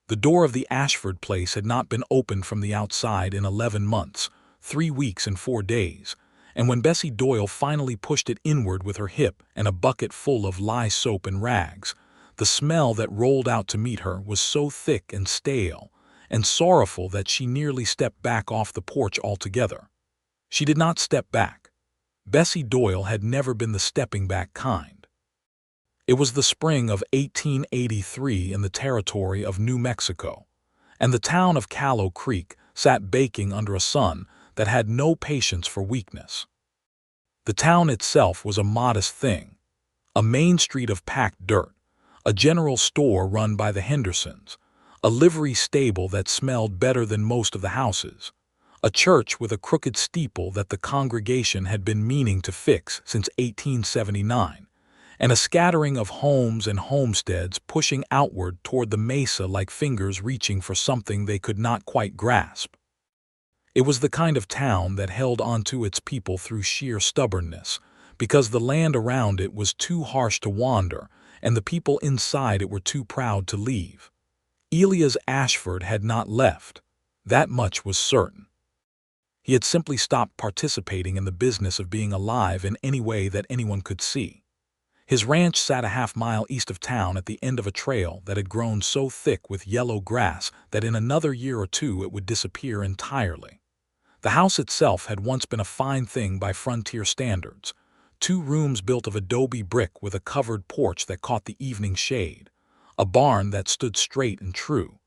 The door of the Ashford place had not been opened from the outside in 11 months, 3 weeks and 4 days, and when Bessie Doyle finally pushed it inward with her hip and a bucket full of lye soap and rags, the smell that rolled out to meet her was so thick and stale and sorrowful that she nearly stepped back off the porch altogether. She did not step back. Bessie Doyle had never been the stepping back kind. It was the spring of 1883 in the territory of New Mexico, and the town of Callow Creek sat baking under a sun that had no patience for weakness. The town itself was a modest thing, a main street of packed dirt, a general store run by the Hendersons, a livery stable that smelled better than most of the houses, a church with a crooked steeple that the congregation had been meaning to fix since 1879, and a scattering of homes and homesteads pushing outward toward the mesa like fingers reaching for something they could not quite grasp. It was the kind of town that held onto its people through sheer stubbornness, because the land around it was too harsh to wander, and the people inside it were too proud to leave. Elias Ashford had not left. That much was certain. He had simply stopped participating in the business of being alive in any way that anyone could see. His ranch sat a half-mile east of town at the end of a trail that had grown so thick with yellow grass that in another year or two it would disappear entirely. The house itself had once been a fine thing by frontier standards, 2 rooms built of adobe brick with a covered porch that caught the evening shade, a barn that stood straight and true,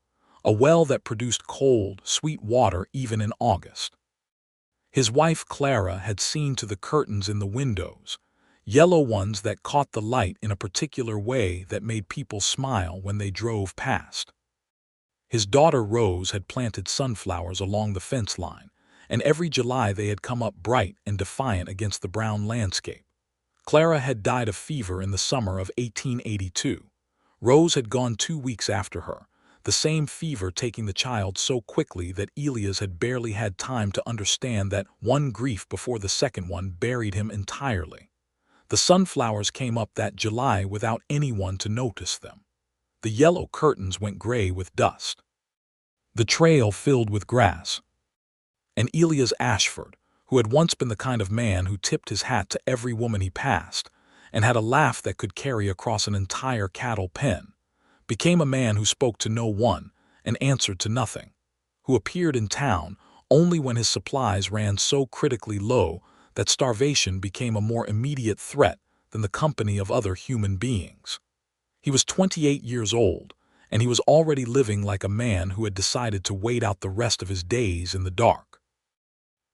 a well that produced cold, sweet water even in August. His wife Clara had seen to the curtains in the windows, yellow ones that caught the light in a particular way that made people smile when they drove past. His daughter Rose had planted sunflowers along the fence line, and every July they had come up bright and defiant against the brown landscape. Clara had died of fever in the summer of 1882. Rose had gone 2 weeks after her, the same fever taking the child so quickly that Elias had barely had time to understand that one grief before the second one buried him entirely. The sunflowers came up that July without anyone to notice them. The yellow curtains went gray with dust. The trail filled with grass. And Elias Ashford, who had once been the kind of man who tipped his hat to every woman he passed, and had a laugh that could carry across an entire cattle pen, became a man who spoke to no one and answered to nothing, who appeared in town only when his supplies ran so critically low that starvation became a more immediate threat than the company of other human beings. He was 28 years old, and he was already living like a man who had decided to wait out the rest of his days in the dark.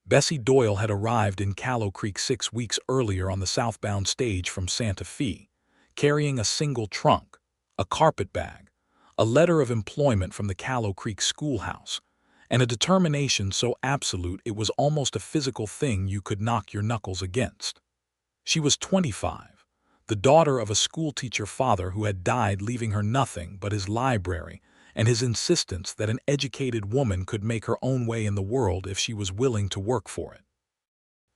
Bessie Doyle had arrived in Callow Creek 6 weeks earlier on the southbound stage from Santa Fe, carrying a single trunk, a carpet bag, a letter of employment from the Callow Creek schoolhouse, and a determination so absolute it was almost a physical thing you could knock your knuckles against. She was 25, the daughter of a schoolteacher father who had died leaving her nothing but his library and his insistence that an educated woman could make her own way in the world if she was willing to work for it.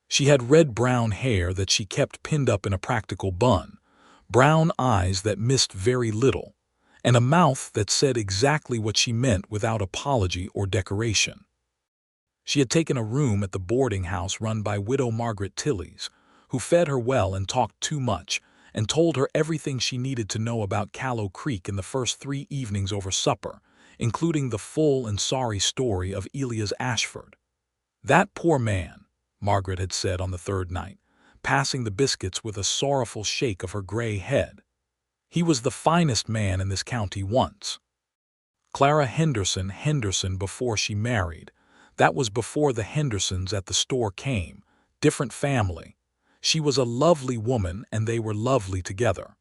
She had red-brown hair that she kept pinned up in a practical bun, brown eyes that missed very little, and a mouth that said exactly what she meant without apology or decoration. She had taken a room at the boarding house run by Widow Margaret Tillys, who fed her well and talked too much, and told her everything she needed to know about Callow Creek in the first 3 evenings over supper, including the full and sorry story of Elias Ashford. "That poor man," Margaret had said on the 3rd night, passing the biscuits with a sorrowful shake of her gray head. "He was the finest man in this county once. Clara Henderson before she married. That was before the Hendersons at the store came. Different family. She was a lovely woman and they were lovely together.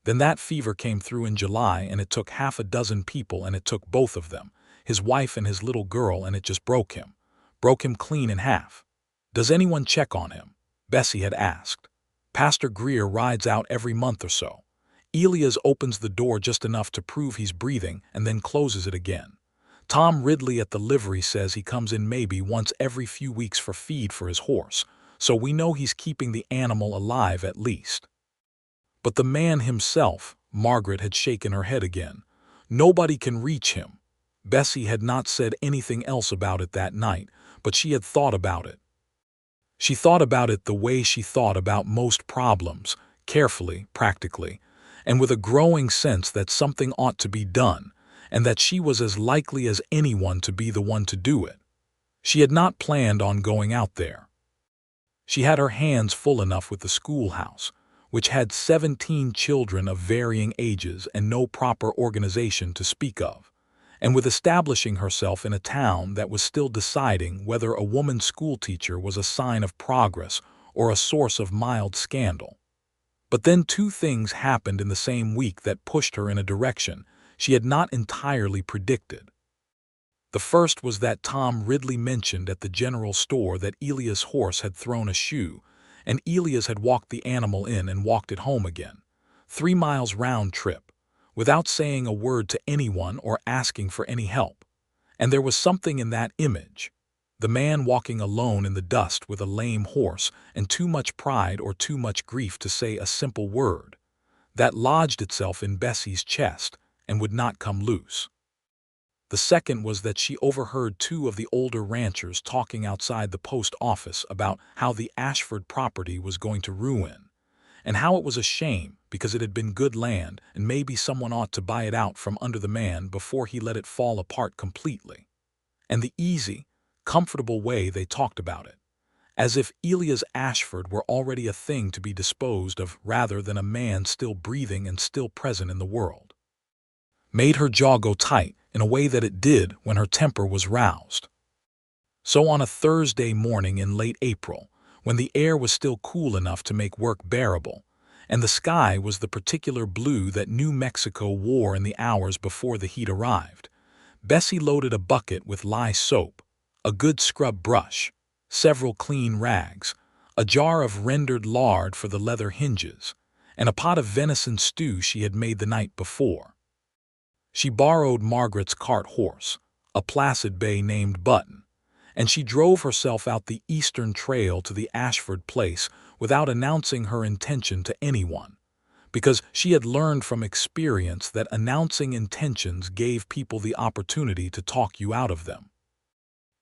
Then that fever came through in July and it took half a dozen people and it took both of them, his wife and his little girl, and it just broke him. Broke him clean in half. Does anyone check on him?" Bessie had asked. "Pastor Greer rides out every month or so. Elias opens the door just enough to prove he's breathing and then closes it again. Tom Ridley at the livery says he comes in maybe once every few weeks for feed for his horse, so we know he's keeping the animal alive at least. But the man himself," Margaret had shaken her head again, Nobody can reach him. Bessie had not said anything else about it that night, but she had thought about it. She thought about it the way she thought about most problems, carefully, practically, and with a growing sense that something ought to be done, and that she was as likely as anyone to be the one to do it. She had not planned on going out there. She had her hands full enough with the schoolhouse, which had 17 children of varying ages and no proper organization to speak of, and with establishing herself in a town that was still deciding whether a woman schoolteacher was a sign of progress or a source of mild scandal. But then two things happened in the same week that pushed her in a direction she had not entirely predicted. The first was that Tom Ridley mentioned at the general store that Elias' horse had thrown a shoe, and Elias had walked the animal in and walked it home again, 3 miles round trip, without saying a word to anyone or asking for any help. And there was something in that image. The man walking alone in the dust with a lame horse and too much pride or too much grief to say a simple word, that lodged itself in Bessie's chest and would not come loose. The second was that she overheard 2 of the older ranchers talking outside the post office about how the Ashford property was going to ruin, and how it was a shame because it had been good land and maybe someone ought to buy it out from under the man before he let it fall apart completely. And the easy, comfortable way they talked about it, as if Elias Ashford were already a thing to be disposed of rather than a man still breathing and still present in the world, made her jaw go tight in a way that it did when her temper was roused. So on a Thursday morning in late April, when the air was still cool enough to make work bearable, and the sky was the particular blue that New Mexico wore in the hours before the heat arrived, Bessie loaded a bucket with lye soap, a good scrub brush, several clean rags, a jar of rendered lard for the leather hinges, and a pot of venison stew she had made the night before. She borrowed Margaret's cart horse, a placid bay named Button, and she drove herself out the eastern trail to the Ashford place without announcing her intention to anyone, because she had learned from experience that announcing intentions gave people the opportunity to talk you out of them.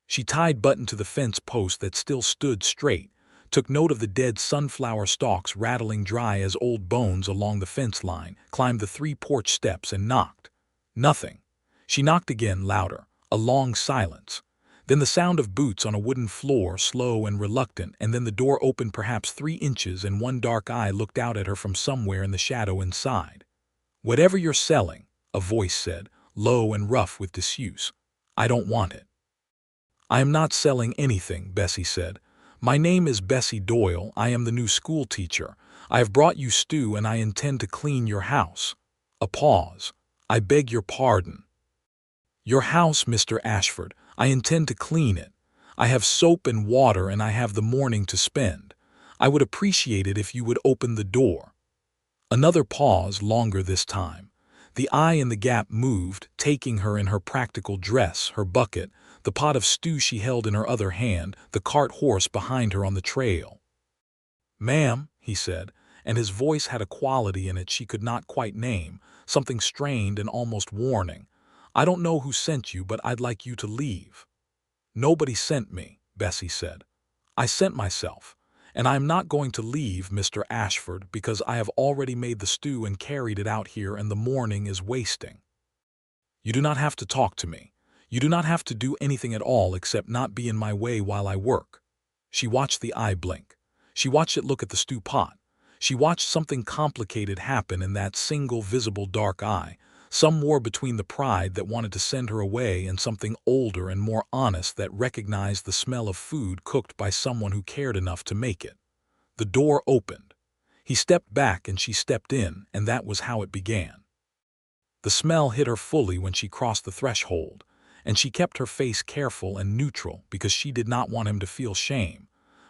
She tied Button to the fence post that still stood straight, took note of the dead sunflower stalks rattling dry as old bones along the fence line, climbed the 3 porch steps and knocked. Nothing. She knocked again, louder, a long silence. Then the sound of boots on a wooden floor, slow and reluctant, and then the door opened perhaps 3 inches and one dark eye looked out at her from somewhere in the shadow inside. "Whatever you're selling," a voice said, low and rough with disuse, "I don't want it." "I am not selling anything," Bessie said. "My name is Bessie Doyle. I am the new schoolteacher. I have brought you stew and I intend to clean your house." A pause. "I beg your pardon." "Your house, Mr. Ashford. I intend to clean it. I have soap and water and I have the morning to spend. I would appreciate it if you would open the door." Another pause, longer this time. The eye in the gap moved, taking her in her practical dress, her bucket, the pot of stew she held in her other hand, the cart horse behind her on the trail. "Ma'am," he said, and his voice had a quality in it she could not quite name, something strained and almost warning. "I don't know who sent you, but I'd like you to leave." "Nobody sent me," Bessie said. "I sent myself. And I am not going to leave, Mr. Ashford, because I have already made the stew and carried it out here and the morning is wasting." "You do not have to talk to me. You do not have to do anything at all except not be in my way while I work." She watched the eye blink. She watched it look at the stew pot. She watched something complicated happen in that single visible dark eye, some war between the pride that wanted to send her away and something older and more honest that recognized the smell of food cooked by someone who cared enough to make it. The door opened. He stepped back and she stepped in, and that was how it began. The smell hit her fully when she crossed the threshold, and she kept her face careful and neutral because she did not want him to feel shame.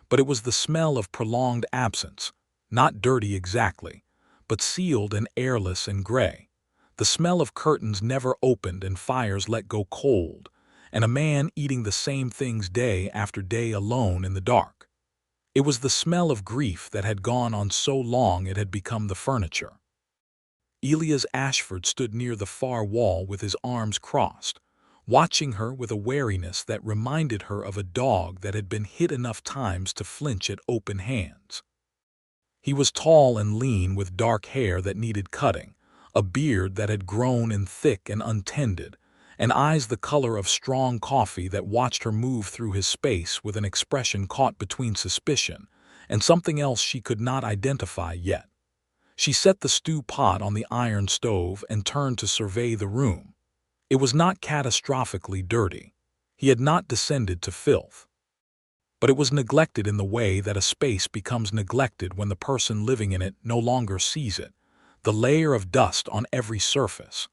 But it was the smell of prolonged absence, not dirty exactly, but sealed and airless and gray. The smell of curtains never opened and fires let go cold, and a man eating the same things day after day alone in the dark. It was the smell of grief that had gone on so long it had become the furniture. Elias Ashford stood near the far wall with his arms crossed, watching her with a wariness that reminded her of a dog that had been hit enough times to flinch at open hands. He was tall and lean with dark hair that needed cutting, a beard that had grown in thick and untended, and eyes the color of strong coffee that watched her move through his space with an expression caught between suspicion and something else she could not identify yet. She set the stew pot on the iron stove and turned to survey the room. It was not catastrophically dirty. He had not descended to filth. But it was neglected in the way that a space becomes neglected when the person living in it no longer sees it. The layer of dust on every surface,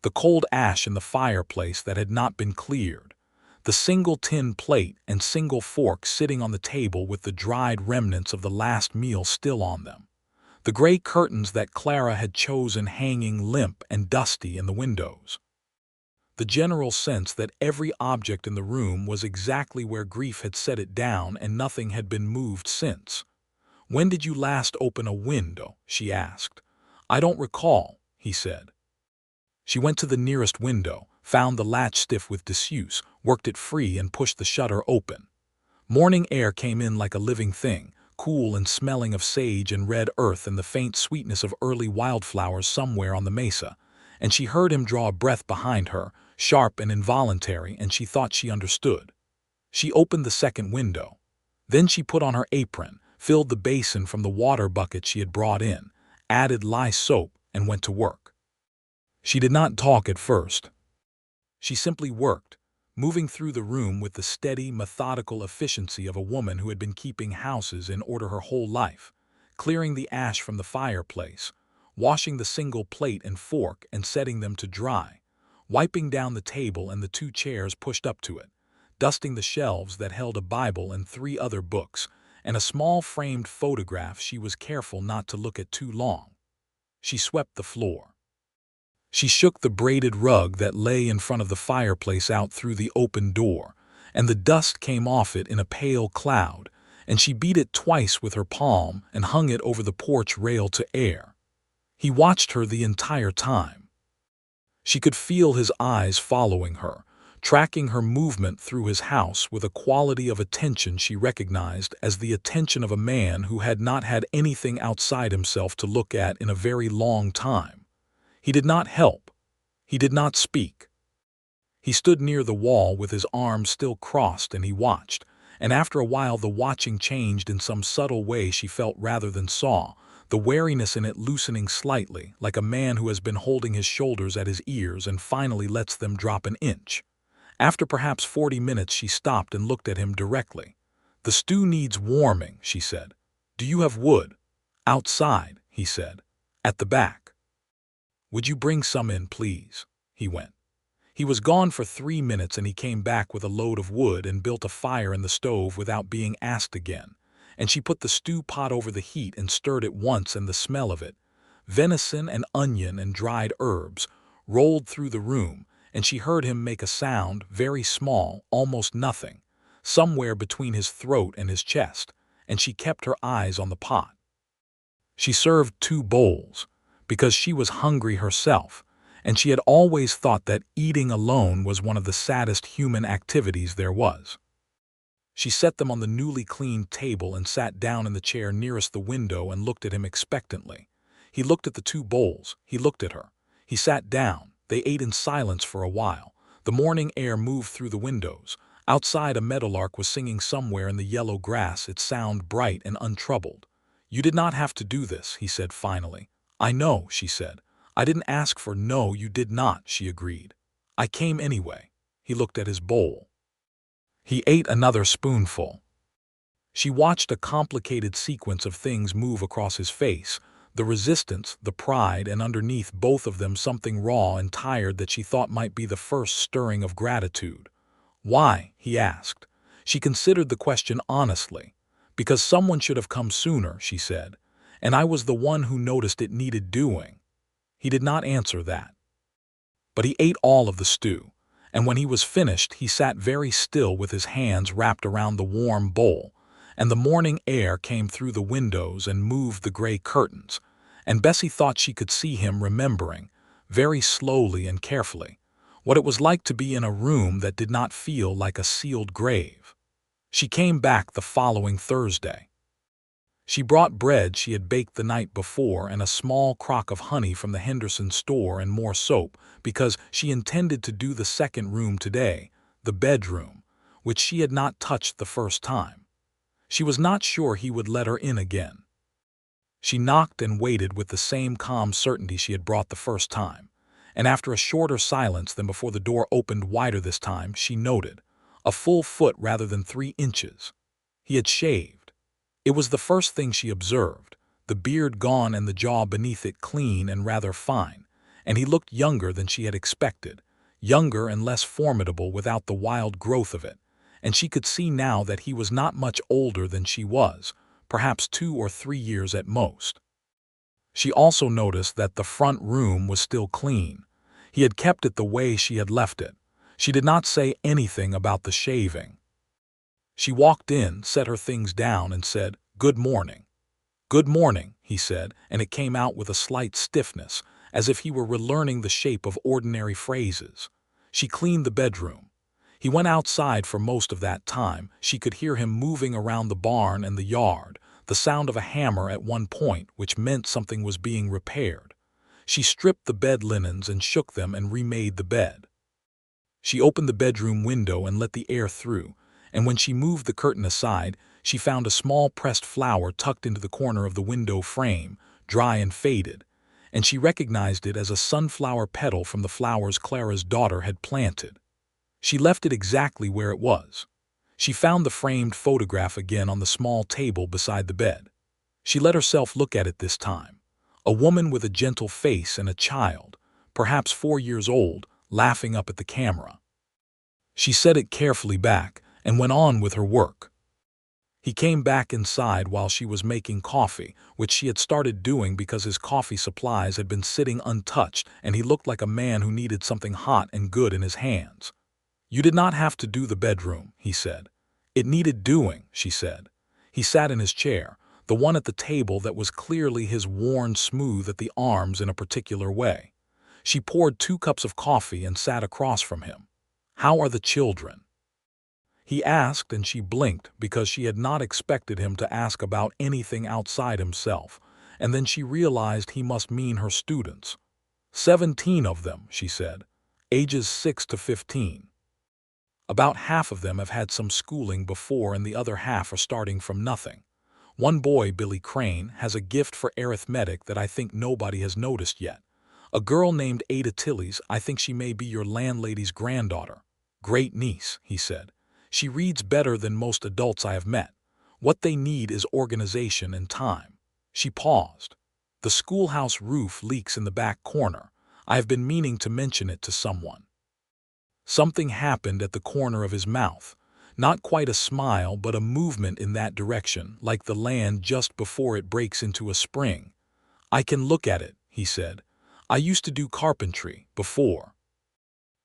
the cold ash in the fireplace that had not been cleared, the single tin plate and single fork sitting on the table with the dried remnants of the last meal still on them, the gray curtains that Clara had chosen hanging limp and dusty in the windows. The general sense that every object in the room was exactly where grief had set it down and nothing had been moved since. "When did you last open a window?" she asked. "I don't recall," he said. She went to the nearest window, found the latch stiff with disuse, worked it free and pushed the shutter open. Morning air came in like a living thing, cool and smelling of sage and red earth and the faint sweetness of early wildflowers somewhere on the mesa, and she heard him draw a breath behind her, sharp and involuntary, and she thought she understood. She opened the second window. Then she put on her apron, filled the basin from the water bucket she had brought in, added lye soap, and went to work. She did not talk at first. She simply worked, moving through the room with the steady, methodical efficiency of a woman who had been keeping houses in order her whole life, clearing the ash from the fireplace, washing the single plate and fork and setting them to dry, wiping down the table and the 2 chairs pushed up to it, dusting the shelves that held a Bible and 3 other books, and a small framed photograph she was careful not to look at too long. She swept the floor. She shook the braided rug that lay in front of the fireplace out through the open door, and the dust came off it in a pale cloud, and she beat it twice with her palm and hung it over the porch rail to air. He watched her the entire time. She could feel his eyes following her, tracking her movement through his house with a quality of attention she recognized as the attention of a man who had not had anything outside himself to look at in a very long time. He did not help. He did not speak. He stood near the wall with his arms still crossed and he watched, and after a while the watching changed in some subtle way she felt rather than saw, the wariness in it loosening slightly, like a man who has been holding his shoulders at his ears and finally lets them drop an inch. After perhaps 40 minutes she stopped and looked at him directly. "The stew needs warming," she said. "Do you have wood?" "Outside," he said. "At the back." "Would you bring some in, please?" He went. He was gone for 3 minutes and he came back with a load of wood and built a fire in the stove without being asked again, and she put the stew pot over the heat and stirred it once, and the smell of it, venison and onion and dried herbs, rolled through the room, and she heard him make a sound, very small, almost nothing, somewhere between his throat and his chest, and she kept her eyes on the pot. She served 2 bowls, because she was hungry herself, and she had always thought that eating alone was one of the saddest human activities there was. She set them on the newly cleaned table and sat down in the chair nearest the window and looked at him expectantly. He looked at the 2 bowls. He looked at her. He sat down. They ate in silence for a while. The morning air moved through the windows. Outside, a meadowlark was singing somewhere in the yellow grass, its sound bright and untroubled. "You did not have to do this," he said finally. "I know," she said. "I didn't ask for—" "No, you did not," she agreed. "I came anyway." He looked at his bowl. He ate another spoonful. She watched a complicated sequence of things move across his face, the resistance, the pride, and underneath both of them something raw and tired that she thought might be the first stirring of gratitude. "Why?" he asked. She considered the question honestly. "Because someone should have come sooner," she said, "and I was the one who noticed it needed doing." He did not answer that. But he ate all of the stew, and when he was finished he sat very still with his hands wrapped around the warm bowl, and the morning air came through the windows and moved the gray curtains, and Bessie thought she could see him remembering, very slowly and carefully, what it was like to be in a room that did not feel like a sealed grave. She came back the following Thursday. She brought bread she had baked the night before and a small crock of honey from the Henderson store and more soap, because she intended to do the second room today, the bedroom, which she had not touched the first time. She was not sure he would let her in again. She knocked and waited with the same calm certainty she had brought the first time, and after a shorter silence than before the door opened wider this time, she noted, a full foot rather than 3 inches. He had shaved. It was the first thing she observed, the beard gone and the jaw beneath it clean and rather fine, and he looked younger than she had expected, younger and less formidable without the wild growth of it, and she could see now that he was not much older than she was, perhaps 2 or 3 years at most. She also noticed that the front room was still clean. He had kept it the way she had left it. She did not say anything about the shaving. She walked in, set her things down, and said, "Good morning." "Good morning," he said, and it came out with a slight stiffness, as if he were relearning the shape of ordinary phrases. She cleaned the bedroom. He went outside for most of that time. She could hear him moving around the barn and the yard, the sound of a hammer at one point, which meant something was being repaired. She stripped the bed linens and shook them and remade the bed. She opened the bedroom window and let the air through, and when she moved the curtain aside, she found a small pressed flower tucked into the corner of the window frame, dry and faded, and she recognized it as a sunflower petal from the flowers Clara's daughter had planted. She left it exactly where it was. She found the framed photograph again on the small table beside the bed. She let herself look at it this time. A woman with a gentle face and a child, perhaps 4 years old, laughing up at the camera. She set it carefully back and went on with her work. He came back inside while she was making coffee, which she had started doing because his coffee supplies had been sitting untouched and he looked like a man who needed something hot and good in his hands. "You did not have to do the bedroom," he said. "It needed doing," she said. He sat in his chair, the one at the table that was clearly his, worn smooth at the arms in a particular way. She poured 2 cups of coffee and sat across from him. "How are the children?" he asked, and she blinked because she had not expected him to ask about anything outside himself, and then she realized he must mean her students. 17 of them, she said, ages 6 to 15. About half of them have had some schooling before and the other half are starting from nothing. One boy, Billy Crane, has a gift for arithmetic that I think nobody has noticed yet. A girl named Ada Tillies, I think she may be your landlady's granddaughter. Great niece, he said. She reads better than most adults I have met. What they need is organization and time. She paused. The schoolhouse roof leaks in the back corner. I have been meaning to mention it to someone. Something happened at the corner of his mouth. Not quite a smile, but a movement in that direction, like the land just before it breaks into a spring. I can look at it, he said. I used to do carpentry before.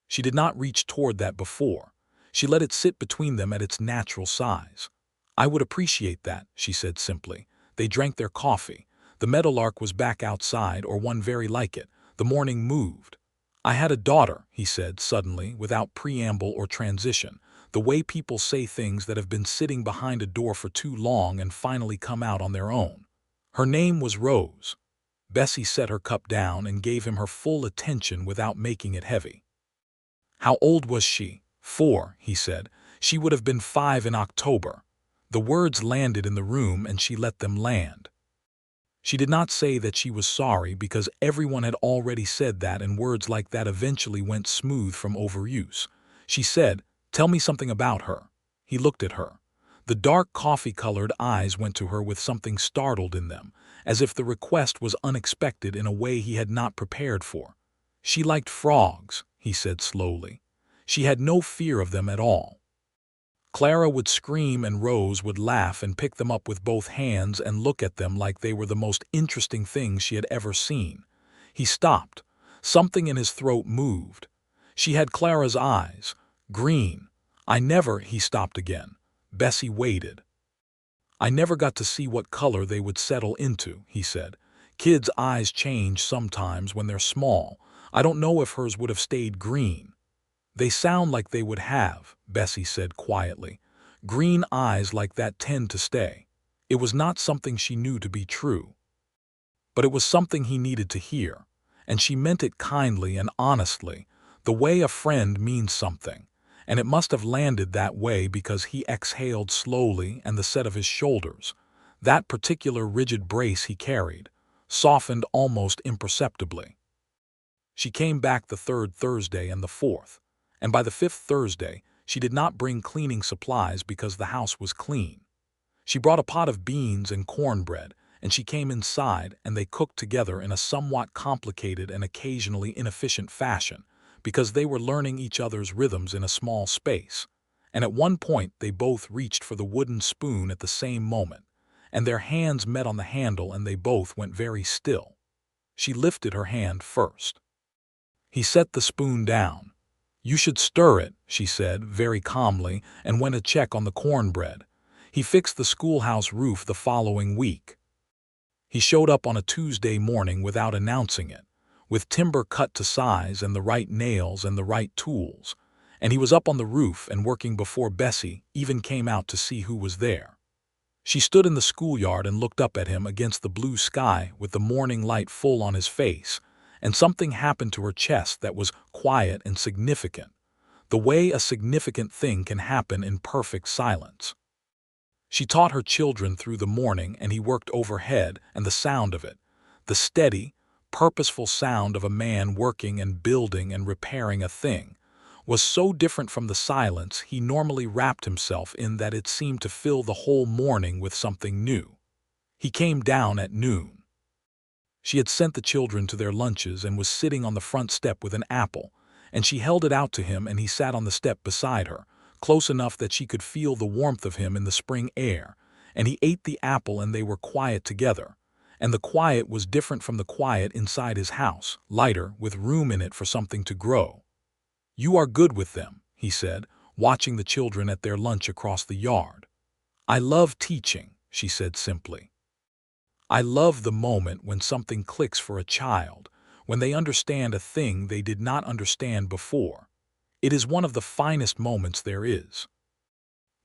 She did not reach toward that before. She let it sit between them at its natural size. I would appreciate that, she said simply. They drank their coffee. The meadowlark was back outside, or one very like it. The morning moved. I had a daughter, he said suddenly, without preamble or transition, the way people say things that have been sitting behind a door for too long and finally come out on their own. Her name was Rose. Bessie set her cup down and gave him her full attention without making it heavy. How old was she? 4, he said. She would have been 5 in October. The words landed in the room and she let them land. She did not say that she was sorry because everyone had already said that, and words like that eventually went smooth from overuse. She said, "Tell me something about her." He looked at her. The dark coffee-colored eyes went to her with something startled in them, as if the request was unexpected in a way he had not prepared for. She liked frogs, he said slowly. She had no fear of them at all. Clara would scream and Rose would laugh and pick them up with both hands and look at them like they were the most interesting things she had ever seen. He stopped. Something in his throat moved. She had Clara's eyes. Green. He stopped again. Bessie waited. I never got to see what color they would settle into, he said. Kids' eyes change sometimes when they're small. I don't know if hers would have stayed green." "They sound like they would have," Bessie said quietly. "Green eyes like that tend to stay." It was not something she knew to be true, but it was something he needed to hear, and she meant it kindly and honestly, the way a friend means something, and it must have landed that way because he exhaled slowly and the set of his shoulders, that particular rigid brace he carried, softened almost imperceptibly. She came back the third Thursday and the fourth, and by the fifth Thursday she did not bring cleaning supplies because the house was clean. She brought a pot of beans and cornbread, and she came inside and they cooked together in a somewhat complicated and occasionally inefficient fashion because they were learning each other's rhythms in a small space, and at one point they both reached for the wooden spoon at the same moment, and their hands met on the handle and they both went very still. She lifted her hand first. He set the spoon down. "You should stir it," she said very calmly, and went to check on the cornbread. He fixed the schoolhouse roof the following week. He showed up on a Tuesday morning without announcing it, with timber cut to size and the right nails and the right tools, and he was up on the roof and working before Bessie even came out to see who was there. She stood in the schoolyard and looked up at him against the blue sky with the morning light full on his face, and something happened to her chest that was quiet and significant, the way a significant thing can happen in perfect silence. She taught her children through the morning and he worked overhead, and the sound of it, the steady, purposeful sound of a man working and building and repairing a thing, was so different from the silence he normally wrapped himself in that it seemed to fill the whole morning with something new. He came down at noon. She had sent the children to their lunches and was sitting on the front step with an apple, and she held it out to him and he sat on the step beside her, close enough that she could feel the warmth of him in the spring air, and he ate the apple and they were quiet together, and the quiet was different from the quiet inside his house, lighter, with room in it for something to grow. "You are good with them," he said, watching the children at their lunch across the yard. "I love teaching," she said simply. "I love the moment when something clicks for a child, when they understand a thing they did not understand before. It is one of the finest moments there is."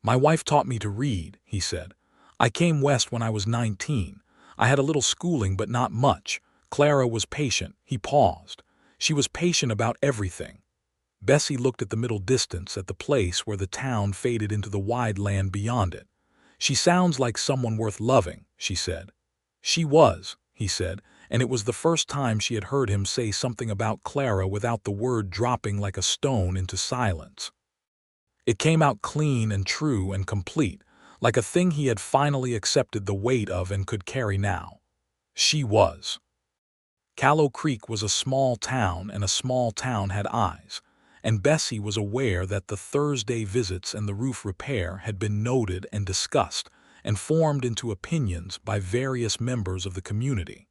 "My wife taught me to read," he said. "I came west when I was 19. I had a little schooling, but not much. Clara was patient." He paused. "She was patient about everything." Bessie looked at the middle distance, at the place where the town faded into the wide land beyond it. "She sounds like someone worth loving," she said. "She was," he said, and it was the first time she had heard him say something about Clara without the word dropping like a stone into silence. It came out clean and true and complete, like a thing he had finally accepted the weight of and could carry now. She was. Callow Creek was a small town, and a small town had eyes, and Bessie was aware that the Thursday visits and the roof repair had been noted and discussed and formed into opinions by various members of the community.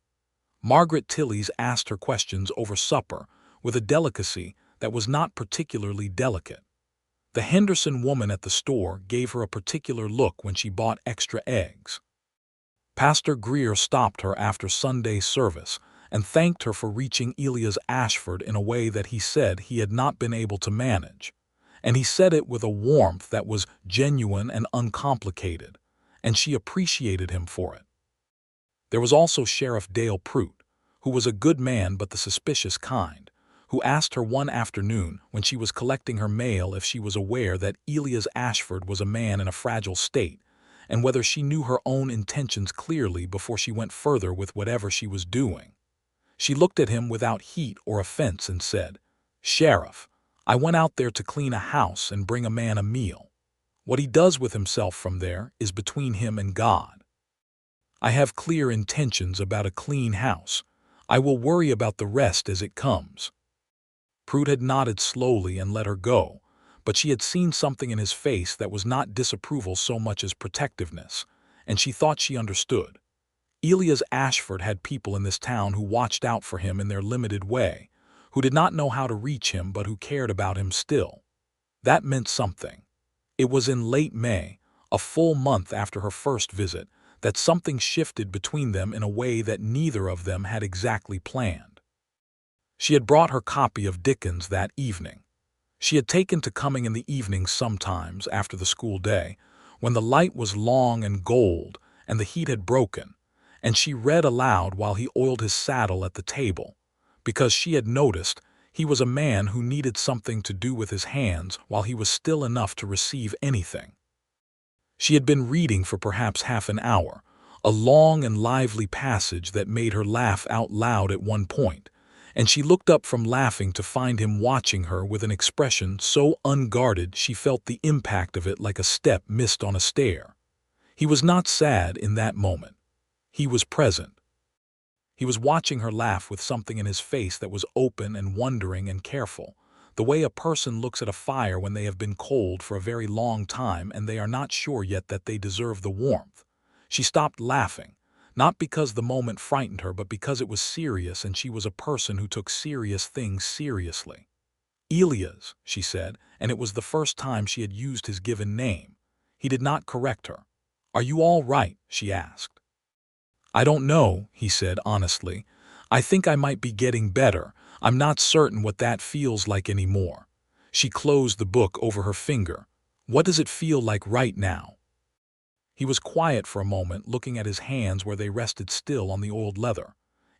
Margaret Tillies asked her questions over supper with a delicacy that was not particularly delicate. The Henderson woman at the store gave her a particular look when she bought extra eggs. Pastor Greer stopped her after Sunday service and thanked her for reaching Elias Ashford in a way that he said he had not been able to manage, and he said it with a warmth that was genuine and uncomplicated, and she appreciated him for it. There was also Sheriff Dale Prout, who was a good man but the suspicious kind, who asked her one afternoon when she was collecting her mail if she was aware that Elias Ashford was a man in a fragile state, and whether she knew her own intentions clearly before she went further with whatever she was doing. She looked at him without heat or offense and said, "Sheriff, I went out there to clean a house and bring a man a meal. What he does with himself from there is between him and God. I have clear intentions about a clean house. I will worry about the rest as it comes." Prout had nodded slowly and let her go, but she had seen something in his face that was not disapproval so much as protectiveness, and she thought she understood. Elias Ashford had people in this town who watched out for him in their limited way, who did not know how to reach him but who cared about him still. That meant something. It was in late May, a full month after her first visit, that something shifted between them in a way that neither of them had exactly planned. She had brought her copy of Dickens that evening. She had taken to coming in the evenings sometimes after the school day, when the light was long and gold and the heat had broken, and she read aloud while he oiled his saddle at the table, because she had noticed he was a man who needed something to do with his hands while he was still enough to receive anything. She had been reading for perhaps half an hour, a long and lively passage that made her laugh out loud at one point, and she looked up from laughing to find him watching her with an expression so unguarded she felt the impact of it like a step missed on a stair. He was not sad in that moment. He was present. He was watching her laugh with something in his face that was open and wondering and careful, the way a person looks at a fire when they have been cold for a very long time and they are not sure yet that they deserve the warmth. She stopped laughing, not because the moment frightened her, but because it was serious and she was a person who took serious things seriously. Elias, she said, and it was the first time she had used his given name. He did not correct her. "Are you all right?" she asked. "I don't know," he said honestly. "I think I might be getting better. I'm not certain what that feels like anymore." She closed the book over her finger. "What does it feel like right now?" He was quiet for a moment, looking at his hands where they rested still on the oiled leather.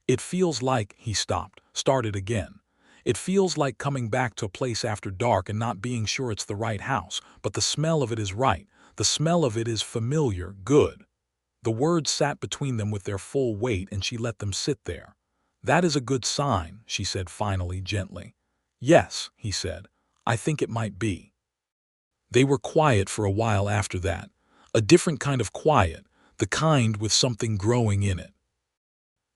"It feels like," he stopped, started again. "It feels like coming back to a place after dark and not being sure it's the right house, but the smell of it is right. The smell of it is familiar, good." The words sat between them with their full weight, and she let them sit there. "That is a good sign," she said finally, gently. "Yes," he said, "I think it might be." They were quiet for a while after that, a different kind of quiet, the kind with something growing in it.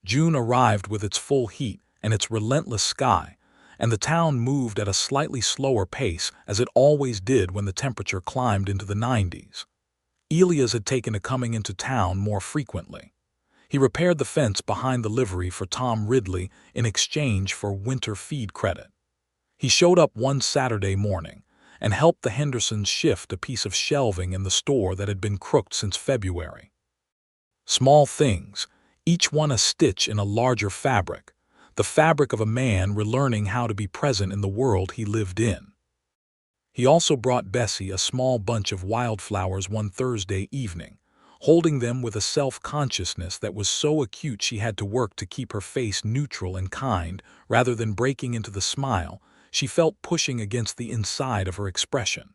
June arrived with its full heat and its relentless sky, and the town moved at a slightly slower pace, as it always did when the temperature climbed into the 90s. Elias had taken to coming into town more frequently. He repaired the fence behind the livery for Tom Ridley in exchange for winter feed credit. He showed up one Saturday morning and helped the Hendersons shift a piece of shelving in the store that had been crooked since February. Small things, each one a stitch in a larger fabric, the fabric of a man relearning how to be present in the world he lived in. He also brought Bessie a small bunch of wildflowers one Thursday evening, holding them with a self-consciousness that was so acute she had to work to keep her face neutral and kind rather than breaking into the smile she felt pushing against the inside of her expression.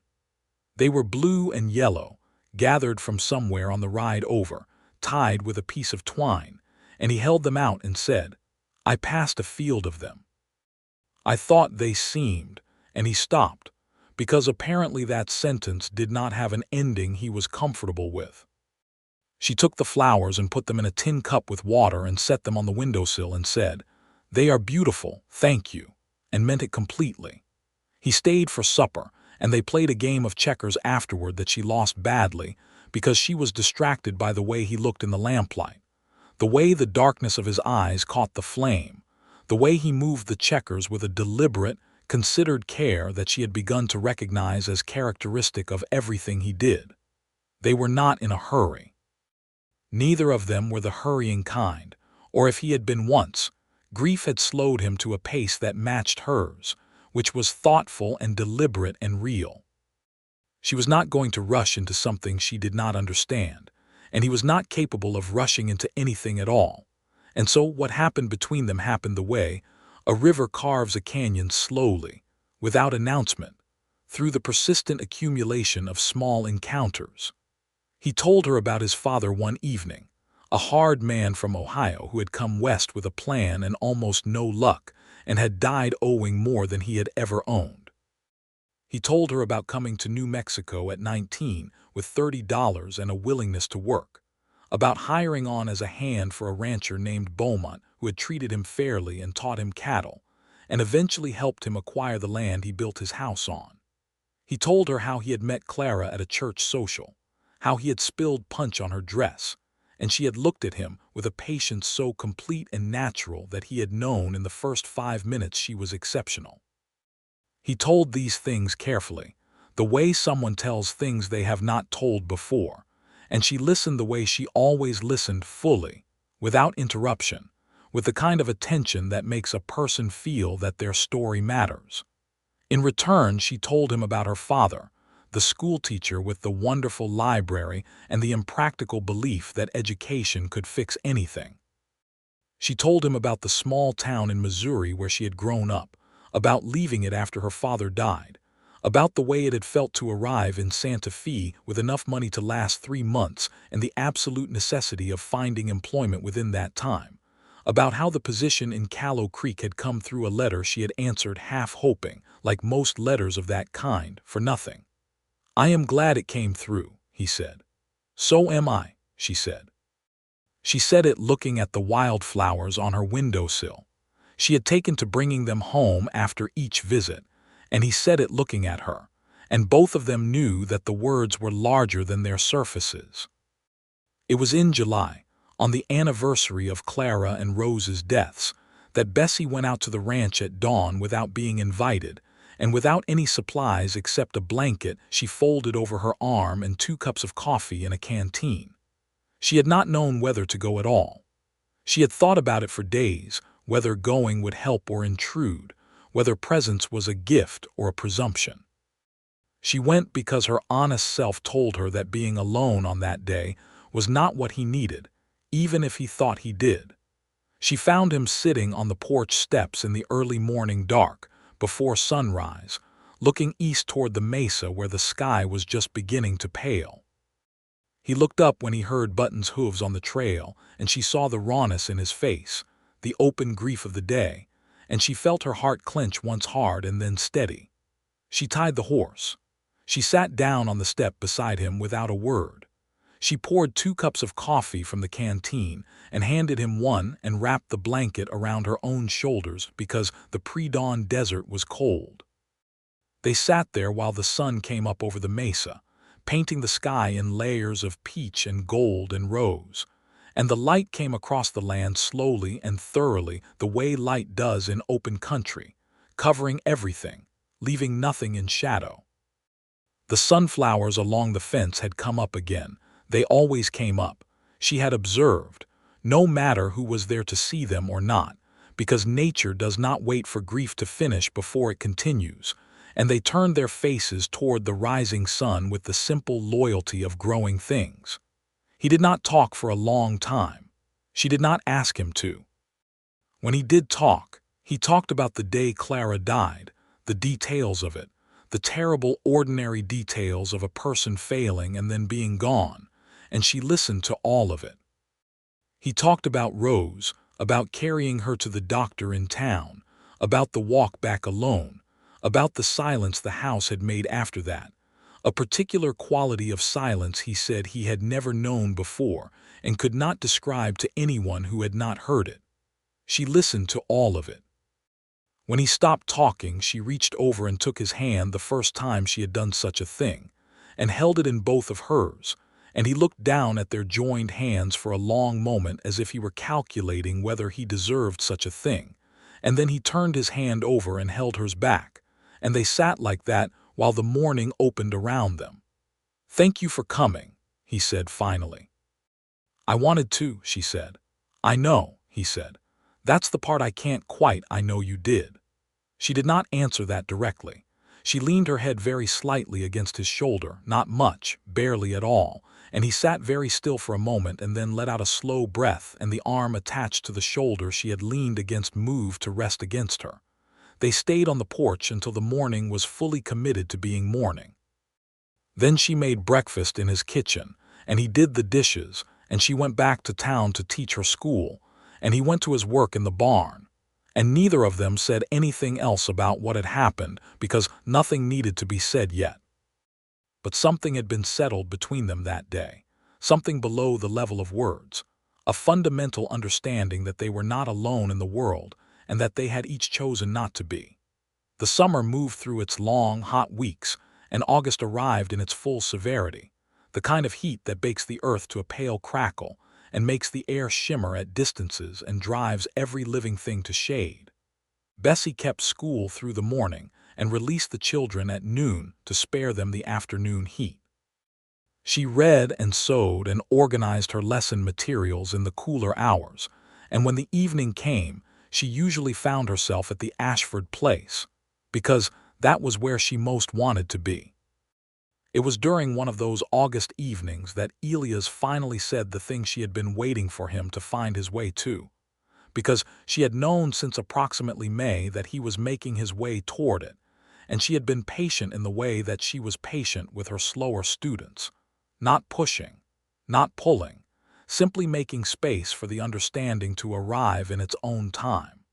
They were blue and yellow, gathered from somewhere on the ride over, tied with a piece of twine, and he held them out and said, "I passed a field of them. I thought they seemed," and he stopped, because apparently that sentence did not have an ending he was comfortable with. She took the flowers and put them in a tin cup with water and set them on the windowsill and said, "They are beautiful, thank you," and meant it completely. He stayed for supper, and they played a game of checkers afterward that she lost badly because she was distracted by the way he looked in the lamplight, the way the darkness of his eyes caught the flame, the way he moved the checkers with a deliberate, considered care that she had begun to recognize as characteristic of everything he did. They were not in a hurry. Neither of them were the hurrying kind, or if he had been once, grief had slowed him to a pace that matched hers, which was thoughtful and deliberate and real. She was not going to rush into something she did not understand, and he was not capable of rushing into anything at all. And so what happened between them happened the way a river carves a canyon slowly, without announcement, through the persistent accumulation of small encounters. He told her about his father one evening, a hard man from Ohio who had come west with a plan and almost no luck, and had died owing more than he had ever owned. He told her about coming to New Mexico at 19 with $30 and a willingness to work, about hiring on as a hand for a rancher named Beaumont who had treated him fairly and taught him cattle, and eventually helped him acquire the land he built his house on. He told her how he had met Clara at a church social, how he had spilled punch on her dress, and she had looked at him with a patience so complete and natural that he had known in the first 5 minutes she was exceptional. He told these things carefully, the way someone tells things they have not told before, and she listened the way she always listened, fully, without interruption, with the kind of attention that makes a person feel that their story matters. In return, she told him about her father, the schoolteacher with the wonderful library and the impractical belief that education could fix anything. She told him about the small town in Missouri where she had grown up, about leaving it after her father died, about the way it had felt to arrive in Santa Fe with enough money to last 3 months and the absolute necessity of finding employment within that time, about how the position in Callow Creek had come through a letter she had answered half hoping, like most letters of that kind, for nothing. "I am glad it came through," he said. "So am I," she said. She said it looking at the wildflowers on her windowsill. She had taken to bringing them home after each visit, and he said it looking at her, and both of them knew that the words were larger than their surfaces. It was in July, on the anniversary of Clara and Rose's deaths, that Bessie went out to the ranch at dawn without being invited, and without any supplies except a blanket she folded over her arm and 2 cups of coffee in a canteen. She had not known whether to go at all. She had thought about it for days, whether going would help or intrude, whether presence was a gift or a presumption. She went because her honest self told her that being alone on that day was not what he needed, even if he thought he did. She found him sitting on the porch steps in the early morning dark, before sunrise, looking east toward the mesa where the sky was just beginning to pale. He looked up when he heard Button's hooves on the trail, and she saw the rawness in his face, the open grief of the day, and she felt her heart clench once hard and then steady. She tied the horse. She sat down on the step beside him without a word. She poured 2 cups of coffee from the canteen and handed him one and wrapped the blanket around her own shoulders because the pre-dawn desert was cold. They sat there while the sun came up over the mesa, painting the sky in layers of peach and gold and rose, and the light came across the land slowly and thoroughly the way light does in open country, covering everything, leaving nothing in shadow. The sunflowers along the fence had come up again. They always came up, she had observed, no matter who was there to see them or not, because nature does not wait for grief to finish before it continues, and they turned their faces toward the rising sun with the simple loyalty of growing things. He did not talk for a long time. She did not ask him to. When he did talk, he talked about the day Clara died, the details of it, the terrible ordinary details of a person failing and then being gone, and she listened to all of it. He talked about Rose, about carrying her to the doctor in town, about the walk back alone, about the silence the house had made after that, a particular quality of silence he said he had never known before and could not describe to anyone who had not heard it. She listened to all of it. When he stopped talking, she reached over and took his hand the first time she had done such a thing, and held it in both of hers, and he looked down at their joined hands for a long moment as if he were calculating whether he deserved such a thing, and then he turned his hand over and held hers back, and they sat like that while the morning opened around them. "Thank you for coming," he said finally. "I wanted to," she said. "I know," he said. "That's the part I can't quite. I know you did." She did not answer that directly. She leaned her head very slightly against his shoulder, not much, barely at all, and he sat very still for a moment and then let out a slow breath, and the arm attached to the shoulder she had leaned against moved to rest against her. They stayed on the porch until the morning was fully committed to being morning. Then she made breakfast in his kitchen, and he did the dishes, and she went back to town to teach her school, and he went to his work in the barn. And neither of them said anything else about what had happened because nothing needed to be said yet. But something had been settled between them that day, something below the level of words, a fundamental understanding that they were not alone in the world and that they had each chosen not to be. The summer moved through its long, hot weeks, and August arrived in its full severity, the kind of heat that bakes the earth to a pale crackle and makes the air shimmer at distances and drives every living thing to shade. Bessie kept school through the morning and released the children at noon to spare them the afternoon heat. She read and sewed and organized her lesson materials in the cooler hours, and when the evening came, she usually found herself at the Ashford place, because that was where she most wanted to be. It was during one of those August evenings that Elias finally said the thing she had been waiting for him to find his way to, because she had known since approximately May that he was making his way toward it, and she had been patient in the way that she was patient with her slower students, not pushing, not pulling, simply making space for the understanding to arrive in its own time.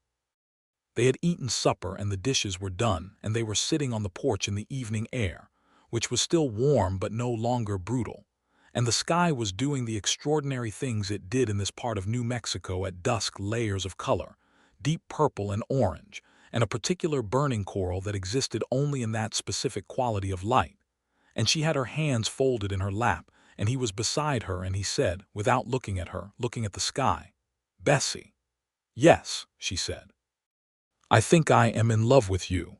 They had eaten supper and the dishes were done, and they were sitting on the porch in the evening air, which was still warm but no longer brutal, and the sky was doing the extraordinary things it did in this part of New Mexico at dusk: layers of color, deep purple and orange, and a particular burning coral that existed only in that specific quality of light. And she had her hands folded in her lap, and he was beside her, and he said, without looking at her, looking at the sky, "Bessie." "Yes," she said. "I think I am in love with you."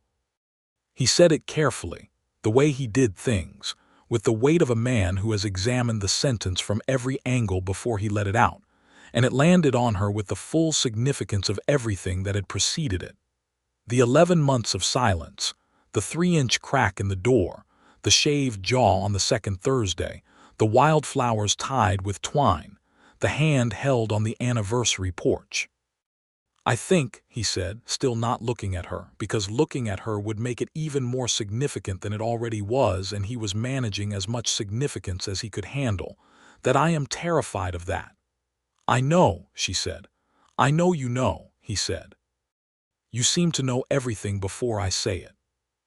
He said it carefully, the way he did things, with the weight of a man who has examined the sentence from every angle before he let it out, and it landed on her with the full significance of everything that had preceded it. The 11 months of silence, the 3-inch crack in the door, the shaved jaw on the second Thursday, the wildflowers tied with twine, the hand held on the anniversary porch. "I think," he said, still not looking at her, because looking at her would make it even more significant than it already was, and he was managing as much significance as he could handle, "that I am terrified of that." "I know," she said. "I know you know," he said. "You seem to know everything before I say it."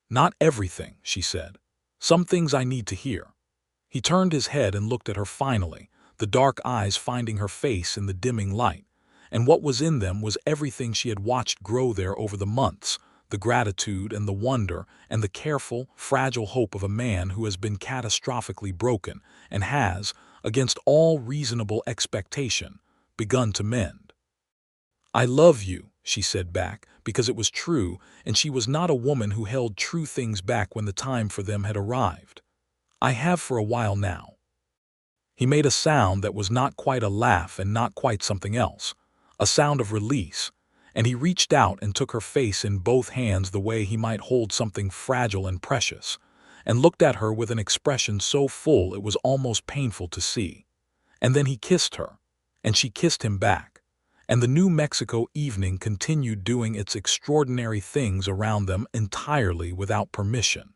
"Not everything," she said. "Some things I need to hear." He turned his head and looked at her finally, the dark eyes finding her face in the dimming light, and what was in them was everything she had watched grow there over the months, the gratitude and the wonder and the careful, fragile hope of a man who has been catastrophically broken and has, against all reasonable expectation, begun to mend. "I love you," she said back, because it was true, and she was not a woman who held true things back when the time for them had arrived. "I have for a while now." He made a sound that was not quite a laugh and not quite something else, a sound of release, and he reached out and took her face in both hands the way he might hold something fragile and precious, and looked at her with an expression so full it was almost painful to see. And then he kissed her, and she kissed him back, and the New Mexico evening continued doing its extraordinary things around them entirely without permission.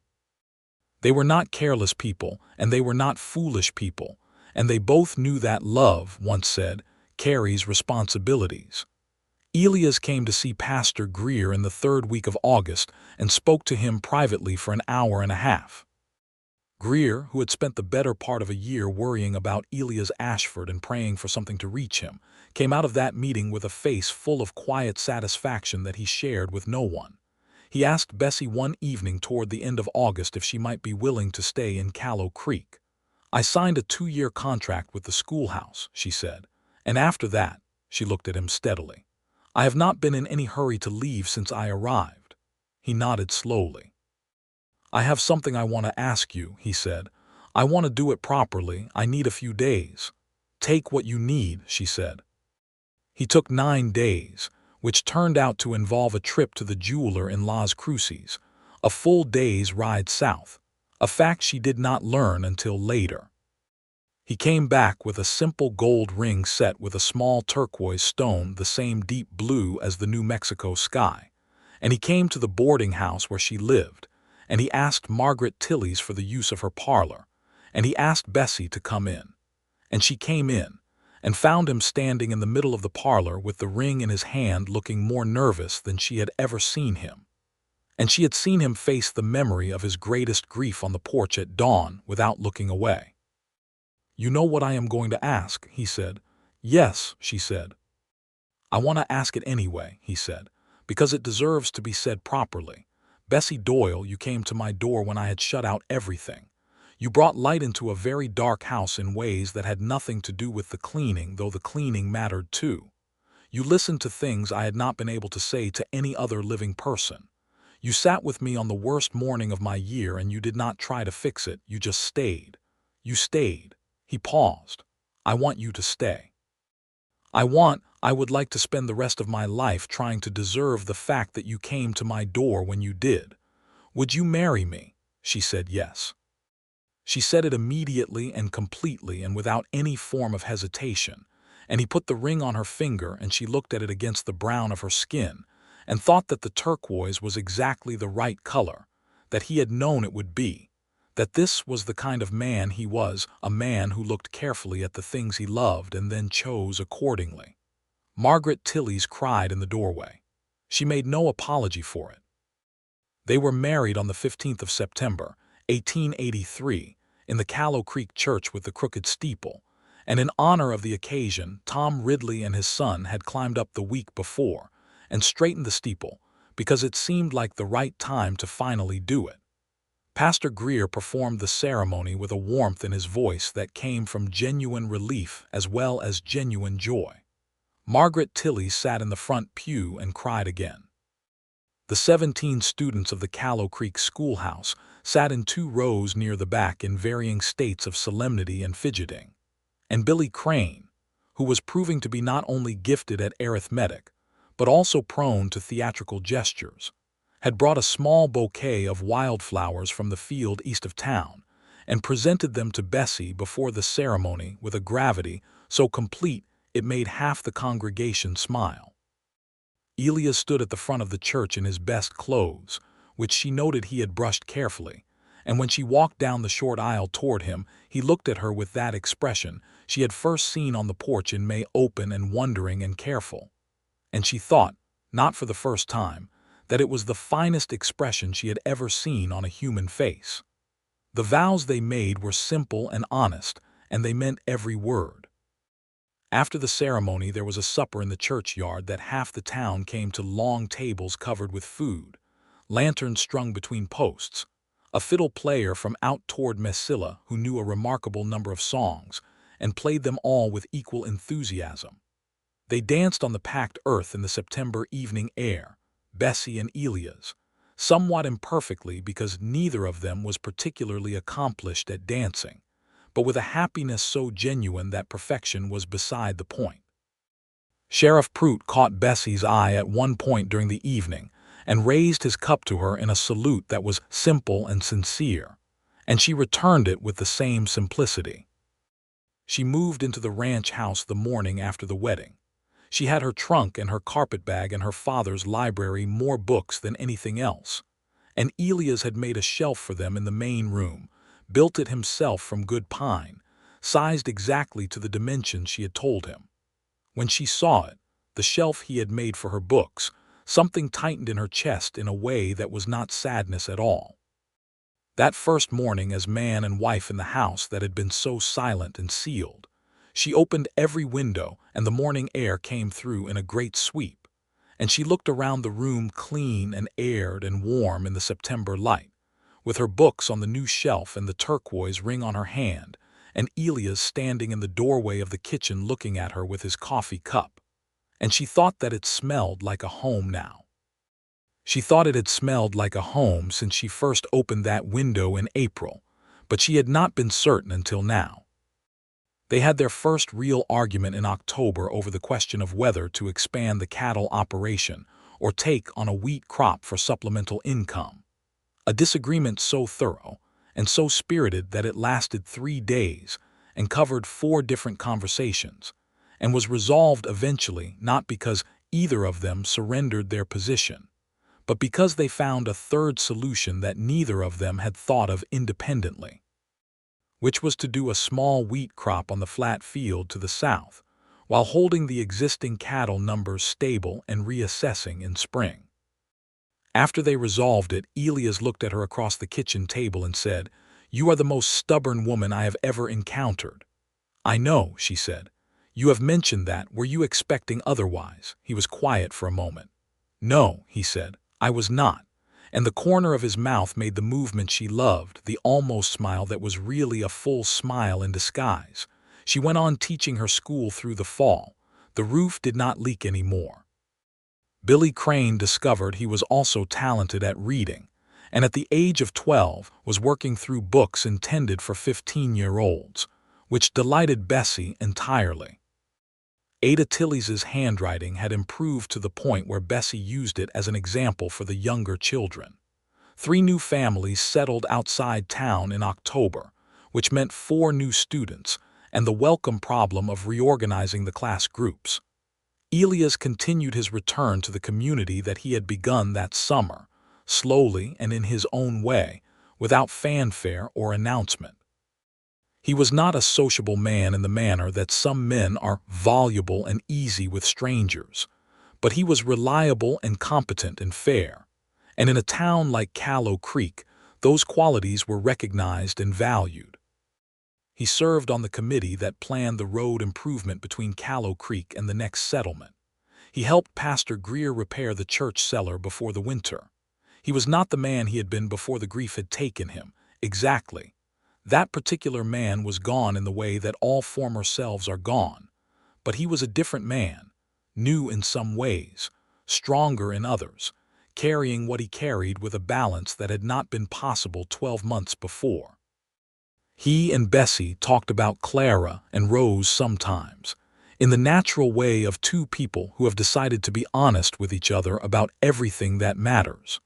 They were not careless people, and they were not foolish people, and they both knew that love, once said, carries responsibilities. Elias came to see Pastor Greer in the 3rd week of August and spoke to him privately for an hour and a half. Greer, who had spent the better part of a year worrying about Elias Ashford and praying for something to reach him, came out of that meeting with a face full of quiet satisfaction that he shared with no one. He asked Bessie one evening toward the end of August if she might be willing to stay in Callow Creek. "I signed a 2-year contract with the schoolhouse," she said, "and after that," she looked at him steadily, "I have not been in any hurry to leave since I arrived." He nodded slowly. "I have something I want to ask you," he said. "I want to do it properly. I need a few days." "Take what you need," she said. He took 9 days, which turned out to involve a trip to the jeweler in Las Cruces, a full day's ride south, a fact she did not learn until later. He came back with a simple gold ring set with a small turquoise stone the same deep blue as the New Mexico sky, and he came to the boarding house where she lived, and he asked Margaret Tillies for the use of her parlor, and he asked Bessie to come in. And she came in, and found him standing in the middle of the parlor with the ring in his hand, looking more nervous than she had ever seen him. And she had seen him face the memory of his greatest grief on the porch at dawn without looking away. "You know what I am going to ask," he said. "Yes," she said. "I want to ask it anyway," he said, "because it deserves to be said properly. Bessie Doyle, you came to my door when I had shut out everything. You brought light into a very dark house in ways that had nothing to do with the cleaning, though the cleaning mattered too. You listened to things I had not been able to say to any other living person. You sat with me on the worst morning of my year, and you did not try to fix it, you just stayed. You stayed. He paused. I want you to stay. I would like to spend the rest of my life trying to deserve the fact that you came to my door when you did. Would you marry me? She said yes. She said it immediately and completely and without any form of hesitation, and he put the ring on her finger and she looked at it against the brown of her skin and thought that the turquoise was exactly the right color, that he had known it would be, that this was the kind of man he was, a man who looked carefully at the things he loved and then chose accordingly. Margaret Tillies cried in the doorway. She made no apology for it. They were married on the 15th of September, 1883, in the Callow Creek church with the crooked steeple, and in honor of the occasion, Tom Ridley and his son had climbed up the week before and straightened the steeple because it seemed like the right time to finally do it. Pastor Greer performed the ceremony with a warmth in his voice that came from genuine relief as well as genuine joy. Margaret Tilly sat in the front pew and cried again. The 17 students of the Callow Creek schoolhouse sat in 2 rows near the back in varying states of solemnity and fidgeting. And Billy Crane, who was proving to be not only gifted at arithmetic, but also prone to theatrical gestures, had brought a small bouquet of wildflowers from the field east of town and presented them to Bessie before the ceremony with a gravity so complete it made half the congregation smile. Elias stood at the front of the church in his best clothes, which she noted he had brushed carefully, and when she walked down the short aisle toward him, he looked at her with that expression she had first seen on the porch in May, open and wondering and careful. And she thought, not for the first time, that it was the finest expression she had ever seen on a human face. The vows they made were simple and honest, and they meant every word. After the ceremony, there was a supper in the churchyard that half the town came to, long tables covered with food, lanterns strung between posts, a fiddle player from out toward Mesilla who knew a remarkable number of songs and played them all with equal enthusiasm. They danced on the packed earth in the September evening air, Bessie and Elias, somewhat imperfectly because neither of them was particularly accomplished at dancing, but with a happiness so genuine that perfection was beside the point. Sheriff Prout caught Bessie's eye at one point during the evening and raised his cup to her in a salute that was simple and sincere, and she returned it with the same simplicity. She moved into the ranch house the morning after the wedding. She had her trunk and her carpetbag and her father's library, more books than anything else, and Elias had made a shelf for them in the main room, built it himself from good pine, sized exactly to the dimensions she had told him. When she saw it, the shelf he had made for her books, something tightened in her chest in a way that was not sadness at all. That first morning as man and wife in the house that had been so silent and sealed, she opened every window and the morning air came through in a great sweep, and she looked around the room clean and aired and warm in the September light, with her books on the new shelf and the turquoise ring on her hand, and Elias standing in the doorway of the kitchen looking at her with his coffee cup. And she thought that it smelled like a home now. She thought it had smelled like a home since she first opened that window in April, but she had not been certain until now. They had their first real argument in October over the question of whether to expand the cattle operation or take on a wheat crop for supplemental income. A disagreement so thorough and so spirited that it lasted 3 days and covered 4 different conversations, and was resolved eventually not because either of them surrendered their position, but because they found a third solution that neither of them had thought of independently, which was to do a small wheat crop on the flat field to the south, while holding the existing cattle numbers stable and reassessing in spring. After they resolved it, Elias looked at her across the kitchen table and said, "You are the most stubborn woman I have ever encountered." "I know," she said. "You have mentioned that. Were you expecting otherwise?" He was quiet for a moment. "No," he said, "I was not." And the corner of his mouth made the movement she loved, the almost smile that was really a full smile in disguise. She went on teaching her school through the fall. The roof did not leak anymore. Billy Crane discovered he was also talented at reading, and at the age of 12 was working through books intended for 15-year-olds, which delighted Bessie entirely. Ada Tillys's handwriting had improved to the point where Bessie used it as an example for the younger children. 3 new families settled outside town in October, which meant 4 new students, and the welcome problem of reorganizing the class groups. Elias continued his return to the community that he had begun that summer, slowly and in his own way, without fanfare or announcement. He was not a sociable man in the manner that some men are voluble and easy with strangers, but he was reliable and competent and fair, and in a town like Callow Creek, those qualities were recognized and valued. He served on the committee that planned the road improvement between Callow Creek and the next settlement. He helped Pastor Greer repair the church cellar before the winter. He was not the man he had been before the grief had taken him, exactly. That particular man was gone in the way that all former selves are gone, but he was a different man, new in some ways, stronger in others, carrying what he carried with a balance that had not been possible 12 months before. He and Bessie talked about Clara and Rose sometimes, in the natural way of 2 people who have decided to be honest with each other about everything that matters.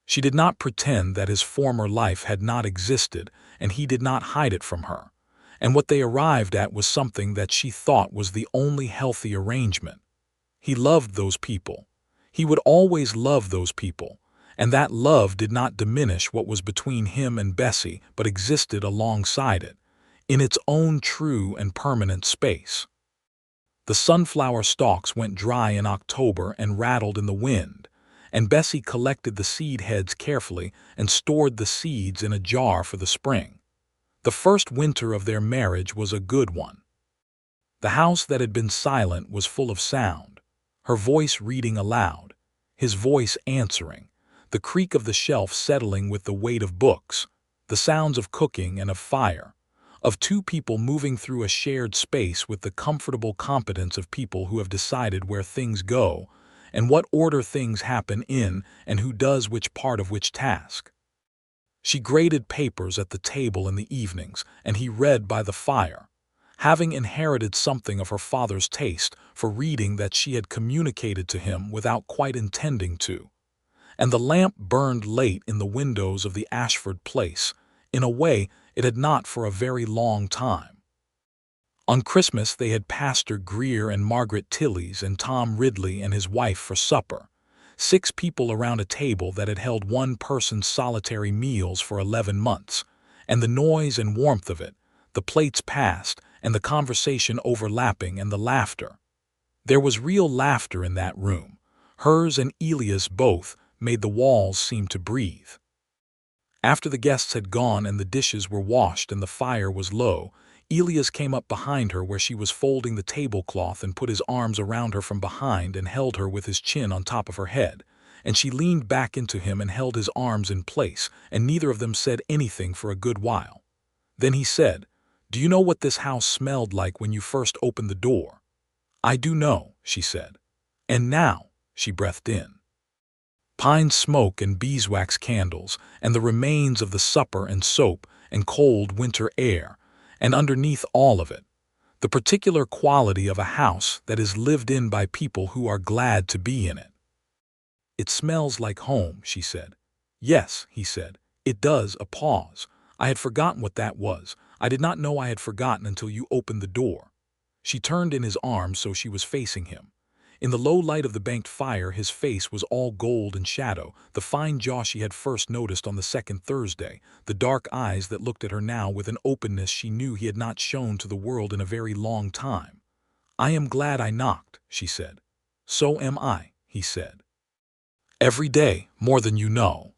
She did not pretend that his former life had not existed, and he did not hide it from her, and what they arrived at was something that she thought was the only healthy arrangement. He loved those people. He would always love those people, and that love did not diminish what was between him and Bessie, but existed alongside it, in its own true and permanent space. The sunflower stalks went dry in October and rattled in the wind, and Bessie collected the seed heads carefully and stored the seeds in a jar for the spring. The first winter of their marriage was a good one. The house that had been silent was full of sound, her voice reading aloud, his voice answering, the creak of the shelf settling with the weight of books, the sounds of cooking and of fire, of 2 people moving through a shared space with the comfortable competence of people who have decided where things go and what order things happen in and who does which part of which task. She graded papers at the table in the evenings, and he read by the fire, having inherited something of her father's taste for reading that she had communicated to him without quite intending to. And the lamp burned late in the windows of the Ashford place, in a way it had not for a very long time. On Christmas they had Pastor Greer and Margaret Tillys and Tom Ridley and his wife for supper, 6 people around a table that had held one person's solitary meals for 11 months, and the noise and warmth of it, the plates passed, and the conversation overlapping and the laughter. There was real laughter in that room. Hers and Elias both made the walls seem to breathe. After the guests had gone and the dishes were washed and the fire was low, Elias came up behind her where she was folding the tablecloth and put his arms around her from behind and held her with his chin on top of her head, and she leaned back into him and held his arms in place, and neither of them said anything for a good while. Then he said, "Do you know what this house smelled like when you first opened the door?" "I do know," she said. "And now," she breathed in. Pine smoke and beeswax candles, and the remains of the supper and soap and cold winter air, and underneath all of it, the particular quality of a house that is lived in by people who are glad to be in it. "It smells like home," she said. "Yes," he said. "It does." A pause. "I had forgotten what that was. I did not know I had forgotten until you opened the door." She turned in his arms so she was facing him. In the low light of the banked fire his face was all gold and shadow, the fine jaw she had first noticed on the second Thursday, the dark eyes that looked at her now with an openness she knew he had not shown to the world in a very long time. "I am glad I knocked," she said. "So am I," he said. "Every day, more than you know."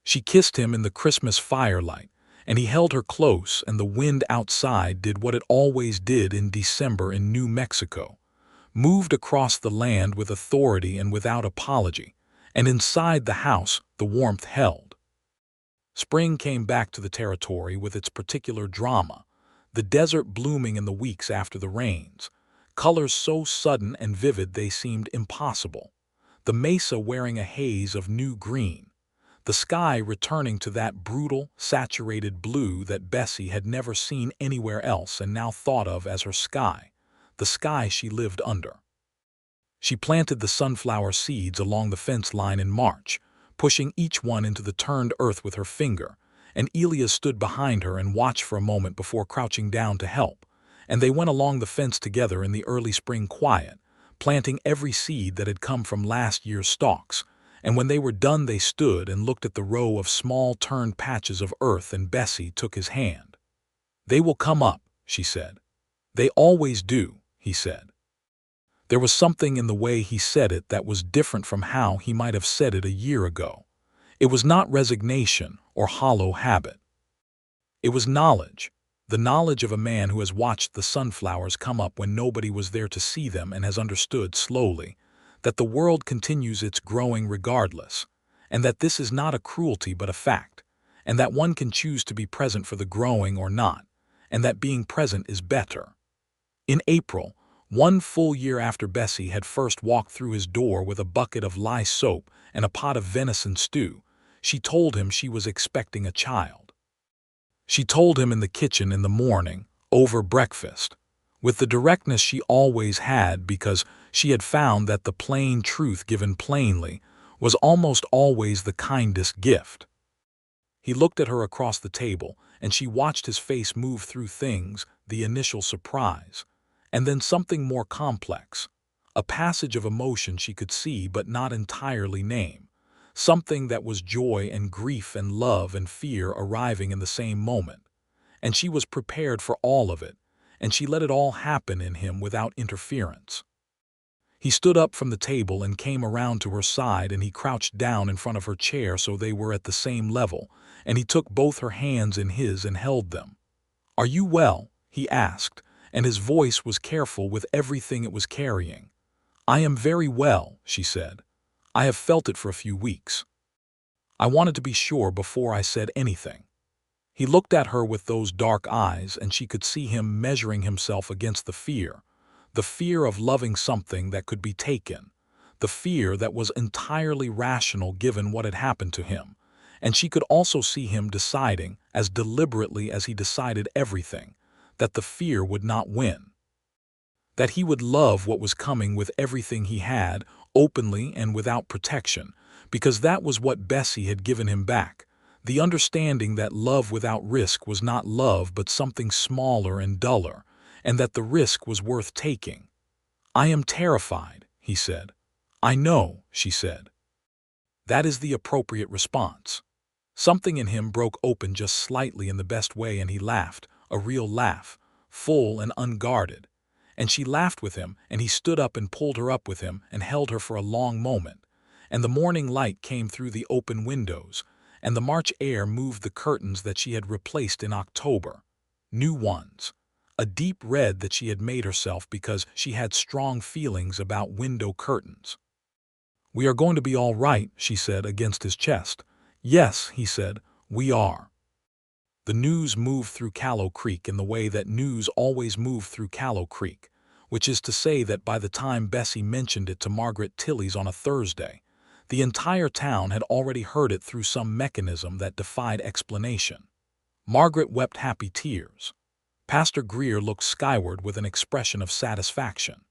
She kissed him in the Christmas firelight, and he held her close, and the wind outside did what it always did in December in New Mexico, moved across the land with authority and without apology, and inside the house the warmth held. Spring came back to the territory with its particular drama, the desert blooming in the weeks after the rains, colors so sudden and vivid they seemed impossible, the mesa wearing a haze of new green, the sky returning to that brutal, saturated blue that Bessie had never seen anywhere else and now thought of as her sky, the sky she lived under. She planted the sunflower seeds along the fence line in March, pushing each one into the turned earth with her finger, and Elias stood behind her and watched for a moment before crouching down to help, and they went along the fence together in the early spring quiet, planting every seed that had come from last year's stalks, and when they were done they stood and looked at the row of small turned patches of earth, and Bessie took his hand. "They will come up," she said. "They always do," he said. There was something in the way he said it that was different from how he might have said it a year ago. It was not resignation or hollow habit. It was knowledge, the knowledge of a man who has watched the sunflowers come up when nobody was there to see them and has understood slowly that the world continues its growing regardless, and that this is not a cruelty but a fact, and that one can choose to be present for the growing or not, and that being present is better. In April, 1 full year after Bessie had first walked through his door with a bucket of lye soap and a pot of venison stew, she told him she was expecting a child. She told him in the kitchen in the morning, over breakfast, with the directness she always had because she had found that the plain truth given plainly was almost always the kindest gift. He looked at her across the table, and she watched his face move through things, the initial surprise, and then something more complex, a passage of emotion she could see but not entirely name, something that was joy and grief and love and fear arriving in the same moment, and she was prepared for all of it, and she let it all happen in him without interference. He stood up from the table and came around to her side, and he crouched down in front of her chair so they were at the same level, and he took both her hands in his and held them. "Are you well?" he asked, and his voice was careful with everything it was carrying. "I am very well," she said. "I have felt it for a few weeks." I wanted to be sure before I said anything. He looked at her with those dark eyes, and she could see him measuring himself against the fear of loving something that could be taken, the fear that was entirely rational given what had happened to him, and she could also see him deciding, as deliberately as he decided everything, that the fear would not win. That he would love what was coming with everything he had, openly and without protection, because that was what Bessie had given him back, the understanding that love without risk was not love but something smaller and duller, and that the risk was worth taking. "I am terrified," he said. "I know," she said. That is the appropriate response. Something in him broke open just slightly in the best way, and he laughed, a real laugh, full and unguarded. And she laughed with him, and he stood up and pulled her up with him and held her for a long moment, and the morning light came through the open windows, and the March air moved the curtains that she had replaced in October, new ones, a deep red that she had made herself because she had strong feelings about window curtains. "We are going to be all right," she said against his chest. "Yes," he said, "we are." The news moved through Callow Creek in the way that news always moved through Callow Creek, which is to say that by the time Bessie mentioned it to Margaret Tilley's on a Thursday, the entire town had already heard it through some mechanism that defied explanation. Margaret wept happy tears. Pastor Greer looked skyward with an expression of satisfaction.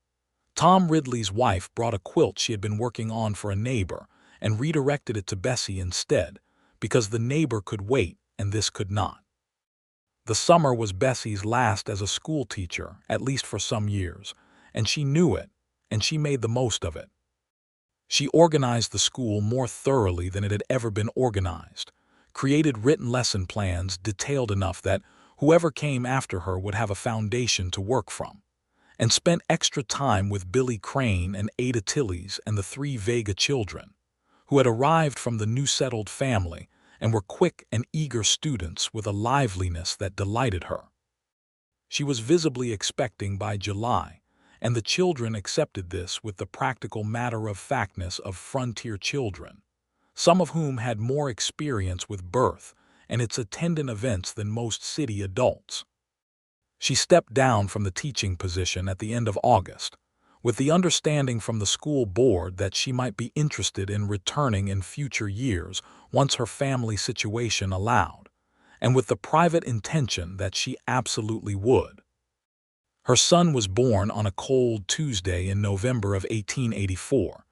Tom Ridley's wife brought a quilt she had been working on for a neighbor and redirected it to Bessie instead, because the neighbor could wait and this could not. The summer was Bessie's last as a schoolteacher, at least for some years, and she knew it, and she made the most of it. She organized the school more thoroughly than it had ever been organized, created written lesson plans detailed enough that whoever came after her would have a foundation to work from, and spent extra time with Billy Crane and Ada Tilley's and the 3 Vega children, who had arrived from the new settled family and were quick and eager students with a liveliness that delighted her. She was visibly expecting by July, and the children accepted this with the practical matter-of-factness of frontier children, some of whom had more experience with birth and its attendant events than most city adults. She stepped down from the teaching position at the end of August, with the understanding from the school board that she might be interested in returning in future years once her family situation allowed, and with the private intention that she absolutely would. Her son was born on a cold Tuesday in November of 1884,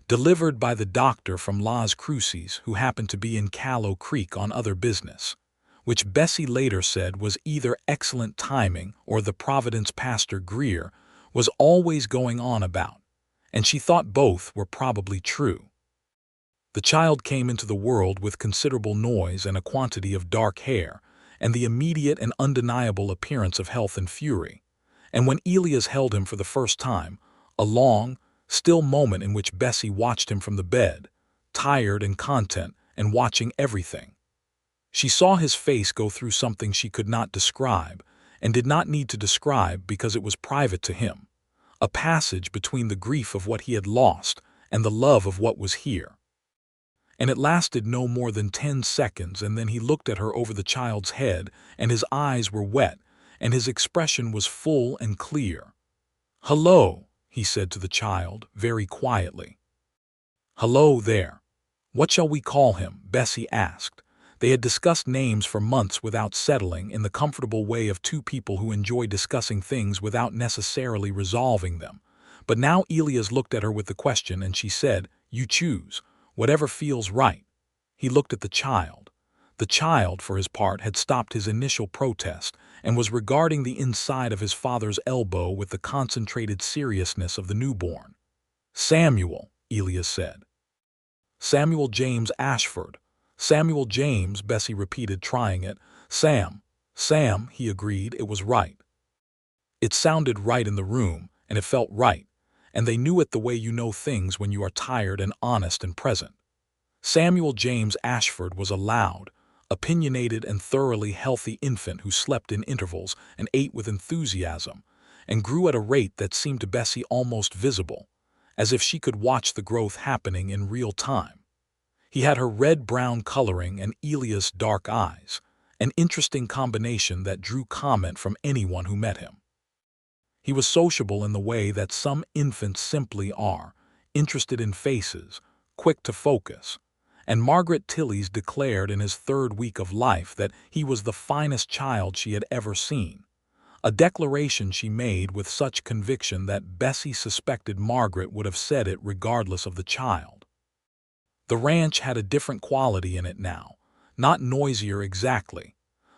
delivered by the doctor from Las Cruces who happened to be in Callow Creek on other business, which Bessie later said was either excellent timing or the Providence pastor Greer was always going on about, and she thought both were probably true. The child came into the world with considerable noise and a quantity of dark hair, and the immediate and undeniable appearance of health and fury. And when Elias held him for the first time, a long, still moment in which Bessie watched him from the bed, tired and content and watching everything. She saw his face go through something she could not describe, and did not need to describe because it was private to him, a passage between the grief of what he had lost and the love of what was here. And it lasted no more than 10 seconds, and then he looked at her over the child's head, and his eyes were wet, and his expression was full and clear. "Hello," he said to the child, very quietly. "Hello there. What shall we call him?" Bessie asked. They had discussed names for months without settling, in the comfortable way of two people who enjoy discussing things without necessarily resolving them. But now Elias looked at her with the question, and she said, "You choose, whatever feels right." He looked at the child. The child, for his part, had stopped his initial protest and was regarding the inside of his father's elbow with the concentrated seriousness of the newborn. "Samuel," Elias said. "Samuel James Ashford. Samuel James," Bessie repeated, trying it. Sam, he agreed. It was right. It sounded right in the room, and it felt right, and they knew it the way you know things when you are tired and honest and present. Samuel James Ashford was a loud, opinionated and thoroughly healthy infant who slept in intervals and ate with enthusiasm, and grew at a rate that seemed to Bessie almost visible, as if she could watch the growth happening in real time. He had her red-brown coloring and Elias' dark eyes, an interesting combination that drew comment from anyone who met him. He was sociable in the way that some infants simply are, interested in faces, quick to focus, and Margaret Tillies declared in his 3rd week of life that he was the finest child she had ever seen, a declaration she made with such conviction that Bessie suspected Margaret would have said it regardless of the child. The ranch had a different quality in it now, not noisier exactly,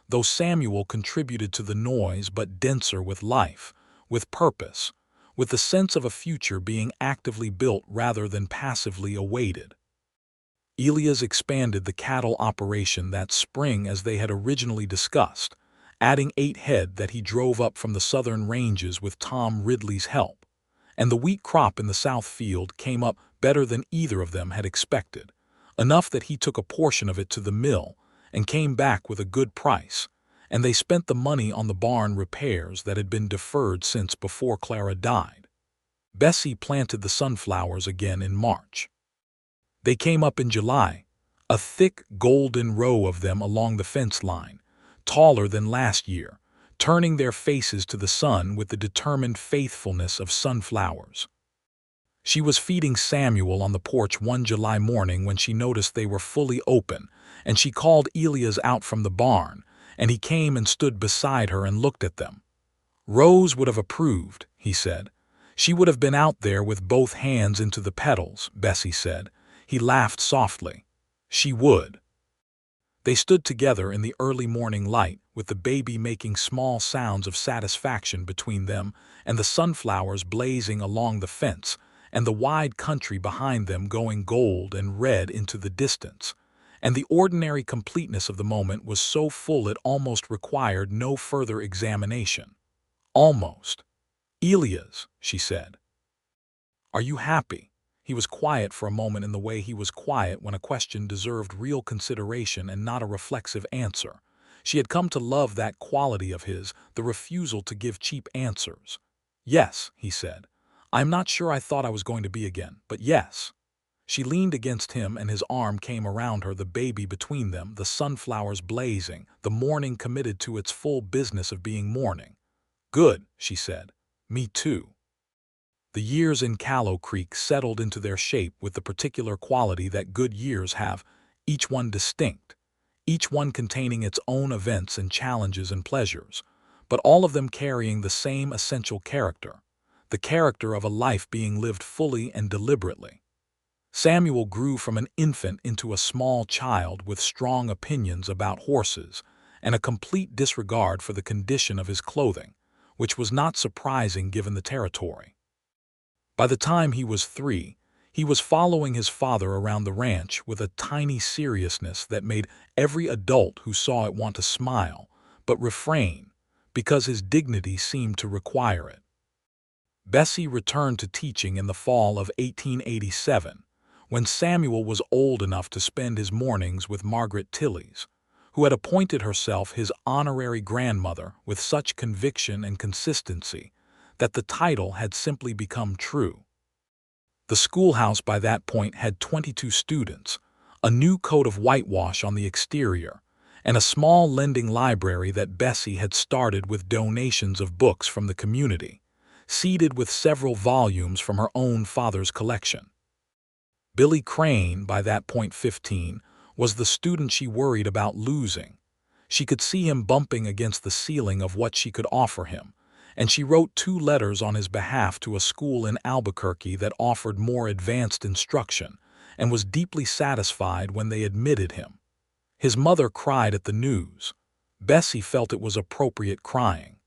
though Samuel contributed to the noise, but denser with life, with purpose, with the sense of a future being actively built rather than passively awaited. Elias expanded the cattle operation that spring as they had originally discussed, adding 8 head that he drove up from the southern ranges with Tom Ridley's help, and the wheat crop in the south field came up better than either of them had expected, enough that he took a portion of it to the mill and came back with a good price, and they spent the money on the barn repairs that had been deferred since before Clara died. Bessie planted the sunflowers again in March. They came up in July, a thick golden row of them along the fence line, taller than last year, turning their faces to the sun with the determined faithfulness of sunflowers. She was feeding Samuel on the porch one July morning when she noticed they were fully open, and she called Elias out from the barn, and he came and stood beside her and looked at them. "Rose would have approved," he said. "She would have been out there with both hands into the petals," Bessie said. He laughed softly. "She would." They stood together in the early morning light, with the baby making small sounds of satisfaction between them, and the sunflowers blazing along the fence, and the wide country behind them going gold and red into the distance. And the ordinary completeness of the moment was so full it almost required no further examination. "Almost." "Elias," she said, "are you happy?" He was quiet for a moment in the way he was quiet when a question deserved real consideration and not a reflexive answer. She had come to love that quality of his, the refusal to give cheap answers. "Yes," he said. "I'm not sure I thought I was going to be again, but yes." She leaned against him and his arm came around her, the baby between them, the sunflowers blazing, the morning committed to its full business of being morning. "Good," she said. "Me too." The years in Callow Creek settled into their shape with the particular quality that good years have, each one distinct, each one containing its own events and challenges and pleasures, but all of them carrying the same essential character, the character of a life being lived fully and deliberately. Samuel grew from an infant into a small child with strong opinions about horses and a complete disregard for the condition of his clothing, which was not surprising given the territory. By the time he was 3, he was following his father around the ranch with a tiny seriousness that made every adult who saw it want to smile, but refrain, because his dignity seemed to require it. Bessie returned to teaching in the fall of 1887, when Samuel was old enough to spend his mornings with Margaret Tillies, who had appointed herself his honorary grandmother with such conviction and consistency that the title had simply become true. The schoolhouse by that point had 22 students, a new coat of whitewash on the exterior, and a small lending library that Bessie had started with donations of books from the community, seeded with several volumes from her own father's collection. Billy Crane, by that point 15, was the student she worried about losing. She could see him bumping against the ceiling of what she could offer him, and she wrote 2 letters on his behalf to a school in Albuquerque that offered more advanced instruction, and was deeply satisfied when they admitted him. His mother cried at the news. Bessie felt it was appropriate crying.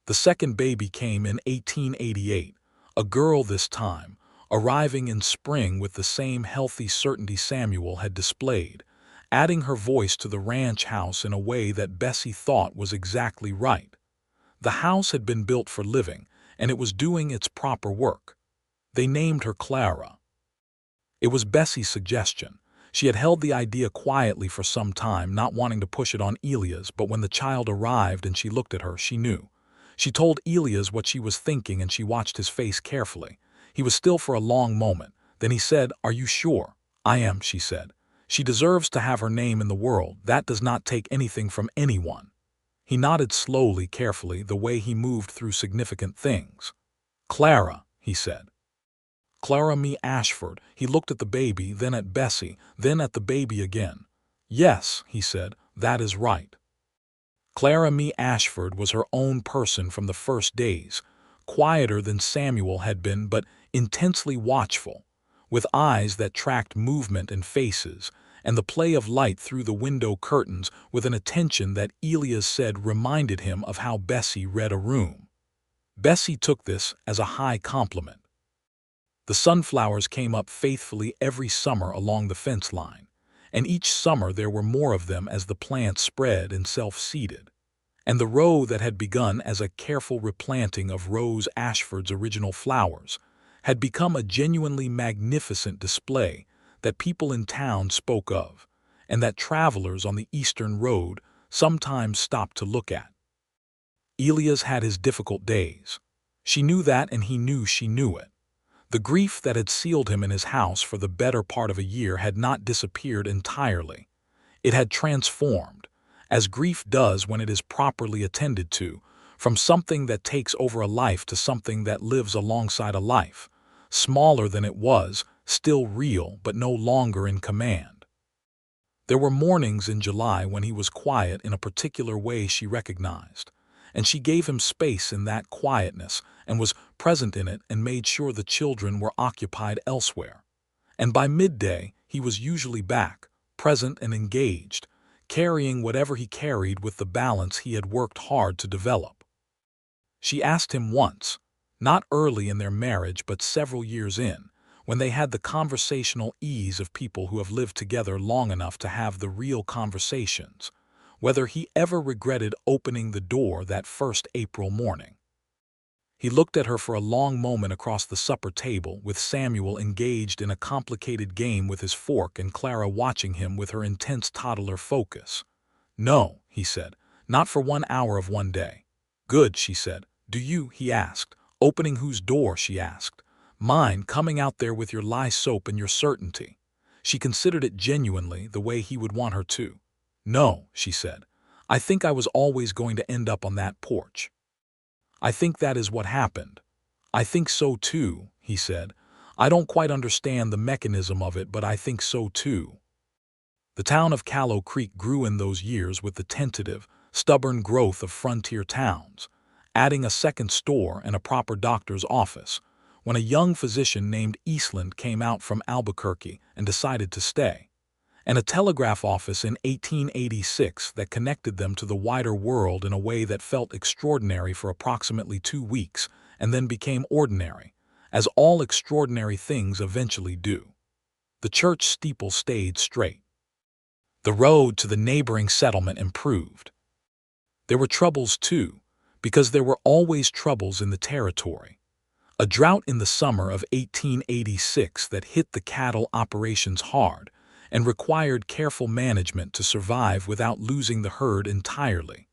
The second baby came in 1888, a girl this time, arriving in spring with the same healthy certainty Samuel had displayed, adding her voice to the ranch house in a way that Bessie thought was exactly right. The house had been built for living, and it was doing its proper work. They named her Clara. It was Bessie's suggestion. She had held the idea quietly for some time, not wanting to push it on Elias, but when the child arrived and she looked at her, she knew. She told Elias what she was thinking, and she watched his face carefully. He was still for a long moment. Then he said, "Are you sure?" "I am," she said. "She deserves to have her name in the world. That does not take anything from anyone." He nodded slowly, carefully, the way he moved through significant things. "Clara," he said. "Clara me Ashford." He looked at the baby, then at Bessie, then at the baby again. "Yes," he said, "that is right." Clara me Ashford was her own person from the first days, quieter than Samuel had been, but intensely watchful, with eyes that tracked movement and faces, and the play of light through the window curtains with an attention that Elias said reminded him of how Bessie read a room. Bessie took this as a high compliment. The sunflowers came up faithfully every summer along the fence line, and each summer there were more of them as the plants spread and self-seeded. And the row that had begun as a careful replanting of Rose Ashford's original flowers had become a genuinely magnificent display that people in town spoke of, and that travelers on the eastern road sometimes stopped to look at. Elias had his difficult days. She knew that, and he knew she knew it. The grief that had sealed him in his house for the better part of a year had not disappeared entirely. It had transformed, as grief does when it is properly attended to, from something that takes over a life to something that lives alongside a life, smaller than it was, still real, but no longer in command. There were mornings in July when he was quiet in a particular way she recognized, and she gave him space in that quietness and was present in it and made sure the children were occupied elsewhere. And by midday, he was usually back, present and engaged, carrying whatever he carried with the balance he had worked hard to develop. She asked him once, not early in their marriage but several years in, when they had the conversational ease of people who have lived together long enough to have the real conversations, whether he ever regretted opening the door that first April morning. He looked at her for a long moment across the supper table, with Samuel engaged in a complicated game with his fork and Clara watching him with her intense toddler focus. "No," he said, "not for 1 hour of one day." "Good," she said. "Do you?" he asked. "Opening whose door?" she asked. "Mine, coming out there with your lye soap and your certainty." She considered it genuinely, the way he would want her to. "No," she said. "I think I was always going to end up on that porch. I think that is what happened. "I think so too," he said. "I don't quite understand the mechanism of it, but I think so too." The town of Callow Creek grew in those years with the tentative, stubborn growth of frontier towns, adding a second store and a proper doctor's office, when a young physician named Eastland came out from Albuquerque and decided to stay, and a telegraph office in 1886 that connected them to the wider world in a way that felt extraordinary for approximately 2 weeks and then became ordinary, as all extraordinary things eventually do. The church steeple stayed straight. The road to the neighboring settlement improved. There were troubles too, because there were always troubles in the territory. A drought in the summer of 1886 that hit the cattle operations hard and required careful management to survive without losing the herd entirely,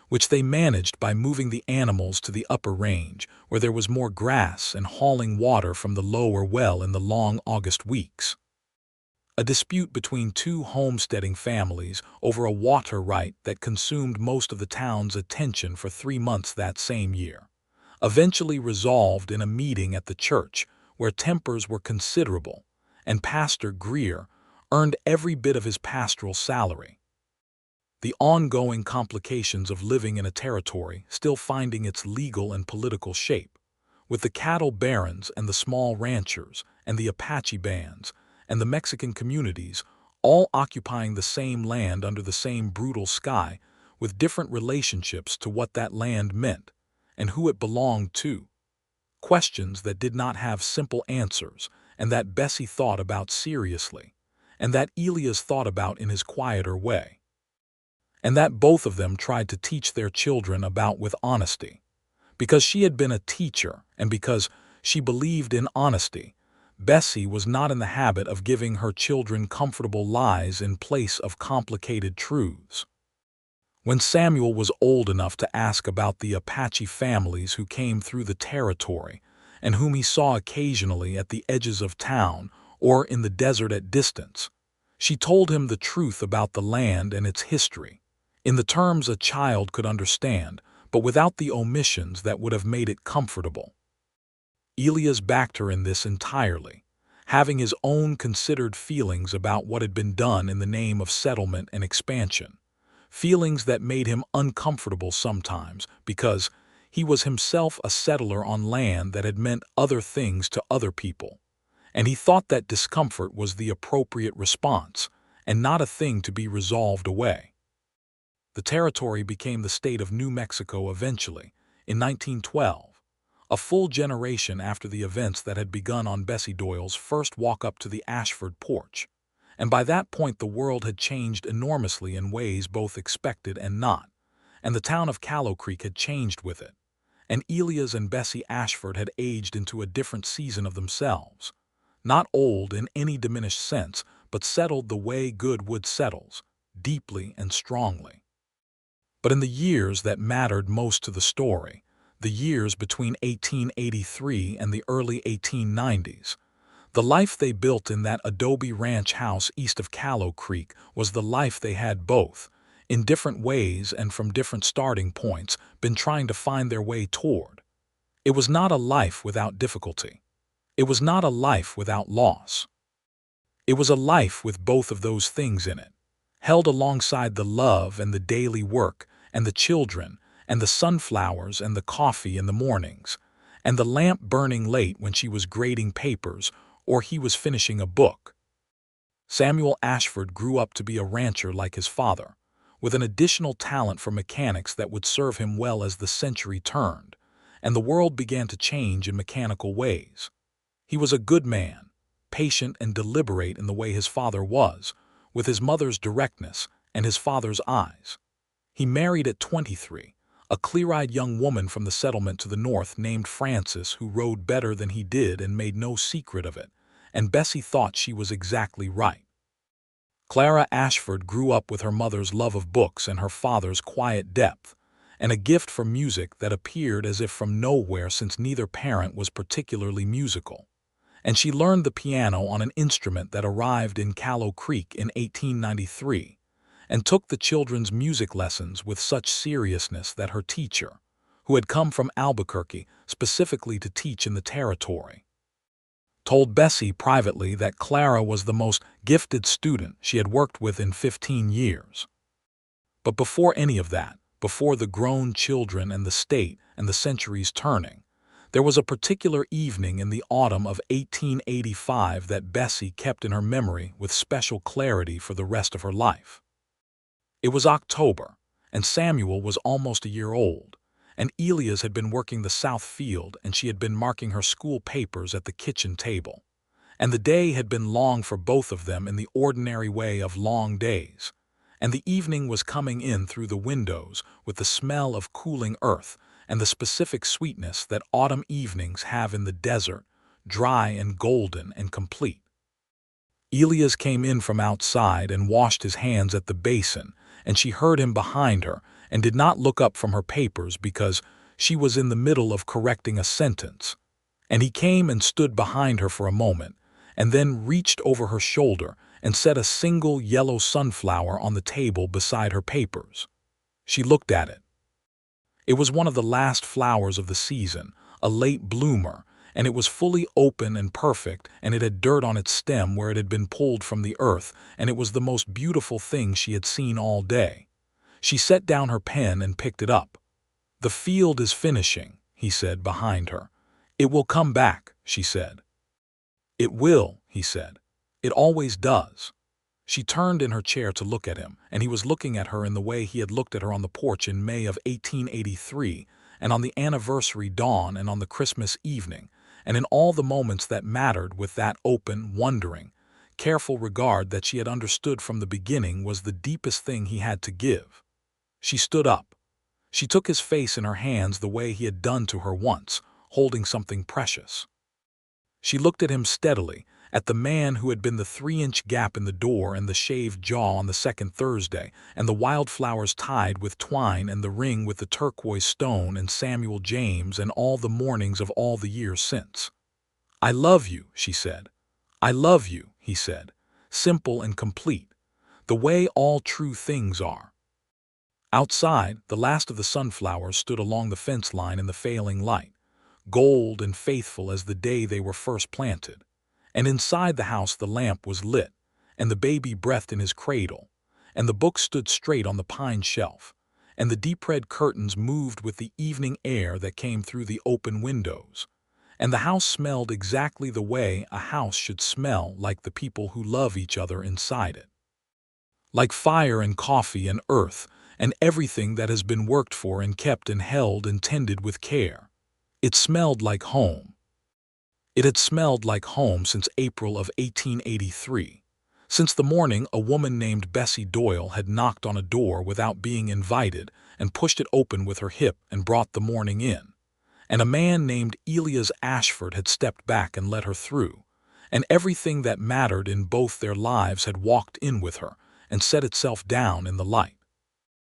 which they managed by moving the animals to the upper range, where there was more grass, and hauling water from the lower well in the long August weeks. A dispute between two homesteading families over a water right that consumed most of the town's attention for 3 months that same year, eventually resolved in a meeting at the church where tempers were considerable, and Pastor Greer earned every bit of his pastoral salary. The ongoing complications of living in a territory still finding its legal and political shape, with the cattle barons and the small ranchers and the Apache bands and the Mexican communities all occupying the same land under the same brutal sky, with different relationships to what that land meant and who it belonged to. Questions that did not have simple answers, and that Bessie thought about seriously, and that Elias thought about in his quieter way, and that both of them tried to teach their children about with honesty. Because she had been a teacher, and because she believed in honesty, Bessie was not in the habit of giving her children comfortable lies in place of complicated truths. When Samuel was old enough to ask about the Apache families who came through the territory and whom he saw occasionally at the edges of town or in the desert at distance, she told him the truth about the land and its history, in the terms a child could understand, but without the omissions that would have made it comfortable. Elias backed her in this entirely, having his own considered feelings about what had been done in the name of settlement and expansion, feelings that made him uncomfortable sometimes because he was himself a settler on land that had meant other things to other people, and he thought that discomfort was the appropriate response and not a thing to be resolved away. The territory became the state of New Mexico eventually, in 1912, a full generation after the events that had begun on Bessie Doyle's first walk up to the Ashford porch, and by that point the world had changed enormously in ways both expected and not, and the town of Callow Creek had changed with it, and Elias and Bessie Ashford had aged into a different season of themselves, not old in any diminished sense, but settled the way good wood settles, deeply and strongly. But in the years that mattered most to the story, the years between 1883 and the early 1890s, the life they built in that adobe ranch house east of Callow Creek was the life they had both, in different ways and from different starting points, been trying to find their way toward. It was not a life without difficulty. It was not a life without loss. It was a life with both of those things in it, held alongside the love and the daily work and the children and the sunflowers and the coffee in the mornings, and the lamp burning late when she was grading papers or he was finishing a book. Samuel Ashford grew up to be a rancher like his father, with an additional talent for mechanics that would serve him well as the century turned, and the world began to change in mechanical ways. He was a good man, patient and deliberate in the way his father was, with his mother's directness and his father's eyes. He married at 23, a clear-eyed young woman from the settlement to the north named Frances, who rode better than he did and made no secret of it, and Bessie thought she was exactly right. Clara Ashford grew up with her mother's love of books and her father's quiet depth, and a gift for music that appeared as if from nowhere since neither parent was particularly musical, and she learned the piano on an instrument that arrived in Callow Creek in 1893, and took the children's music lessons with such seriousness that her teacher, who had come from Albuquerque specifically to teach in the territory, told Bessie privately that Clara was the most gifted student she had worked with in 15 years. But before any of that, before the grown children and the state and the centuries turning, there was a particular evening in the autumn of 1885 that Bessie kept in her memory with special clarity for the rest of her life. It was October, and Samuel was almost a year old, and Elias had been working the south field and she had been marking her school papers at the kitchen table. And the day had been long for both of them in the ordinary way of long days, and the evening was coming in through the windows with the smell of cooling earth and the specific sweetness that autumn evenings have in the desert, dry and golden and complete. Elias came in from outside and washed his hands at the basin, and she heard him behind her and did not look up from her papers because she was in the middle of correcting a sentence. And he came and stood behind her for a moment, and then reached over her shoulder and set a single yellow sunflower on the table beside her papers. She looked at it. It was one of the last flowers of the season, a late bloomer, and it was fully open and perfect, and it had dirt on its stem where it had been pulled from the earth, and it was the most beautiful thing she had seen all day. She set down her pen and picked it up. "The field is finishing," he said behind her. "It will come back," she said. "It will," he said. "It always does." She turned in her chair to look at him, and he was looking at her in the way he had looked at her on the porch in May of 1883, and on the anniversary dawn and on the Christmas evening, and in all the moments that mattered, with that open, wondering, careful regard that she had understood from the beginning was the deepest thing he had to give. She stood up. She took his face in her hands the way he had done to her once, holding something precious. She looked at him steadily, at the man who had been the 3-inch gap in the door and the shaved jaw on the second Thursday, and the wildflowers tied with twine and the ring with the turquoise stone and Samuel James and all the mornings of all the years since. "I love you," she said. "I love you," he said, simple and complete, the way all true things are. Outside, the last of the sunflowers stood along the fence line in the failing light, gold and faithful as the day they were first planted. And inside the house the lamp was lit, and the baby breathed in his cradle, and the book stood straight on the pine shelf, and the deep red curtains moved with the evening air that came through the open windows, and the house smelled exactly the way a house should smell, like the people who love each other inside it. Like fire and coffee and earth and everything that has been worked for and kept and held and tended with care. It smelled like home. It had smelled like home since April of 1883, since the morning a woman named Bessie Doyle had knocked on a door without being invited and pushed it open with her hip and brought the morning in, and a man named Elias Ashford had stepped back and let her through, and everything that mattered in both their lives had walked in with her and set itself down in the light.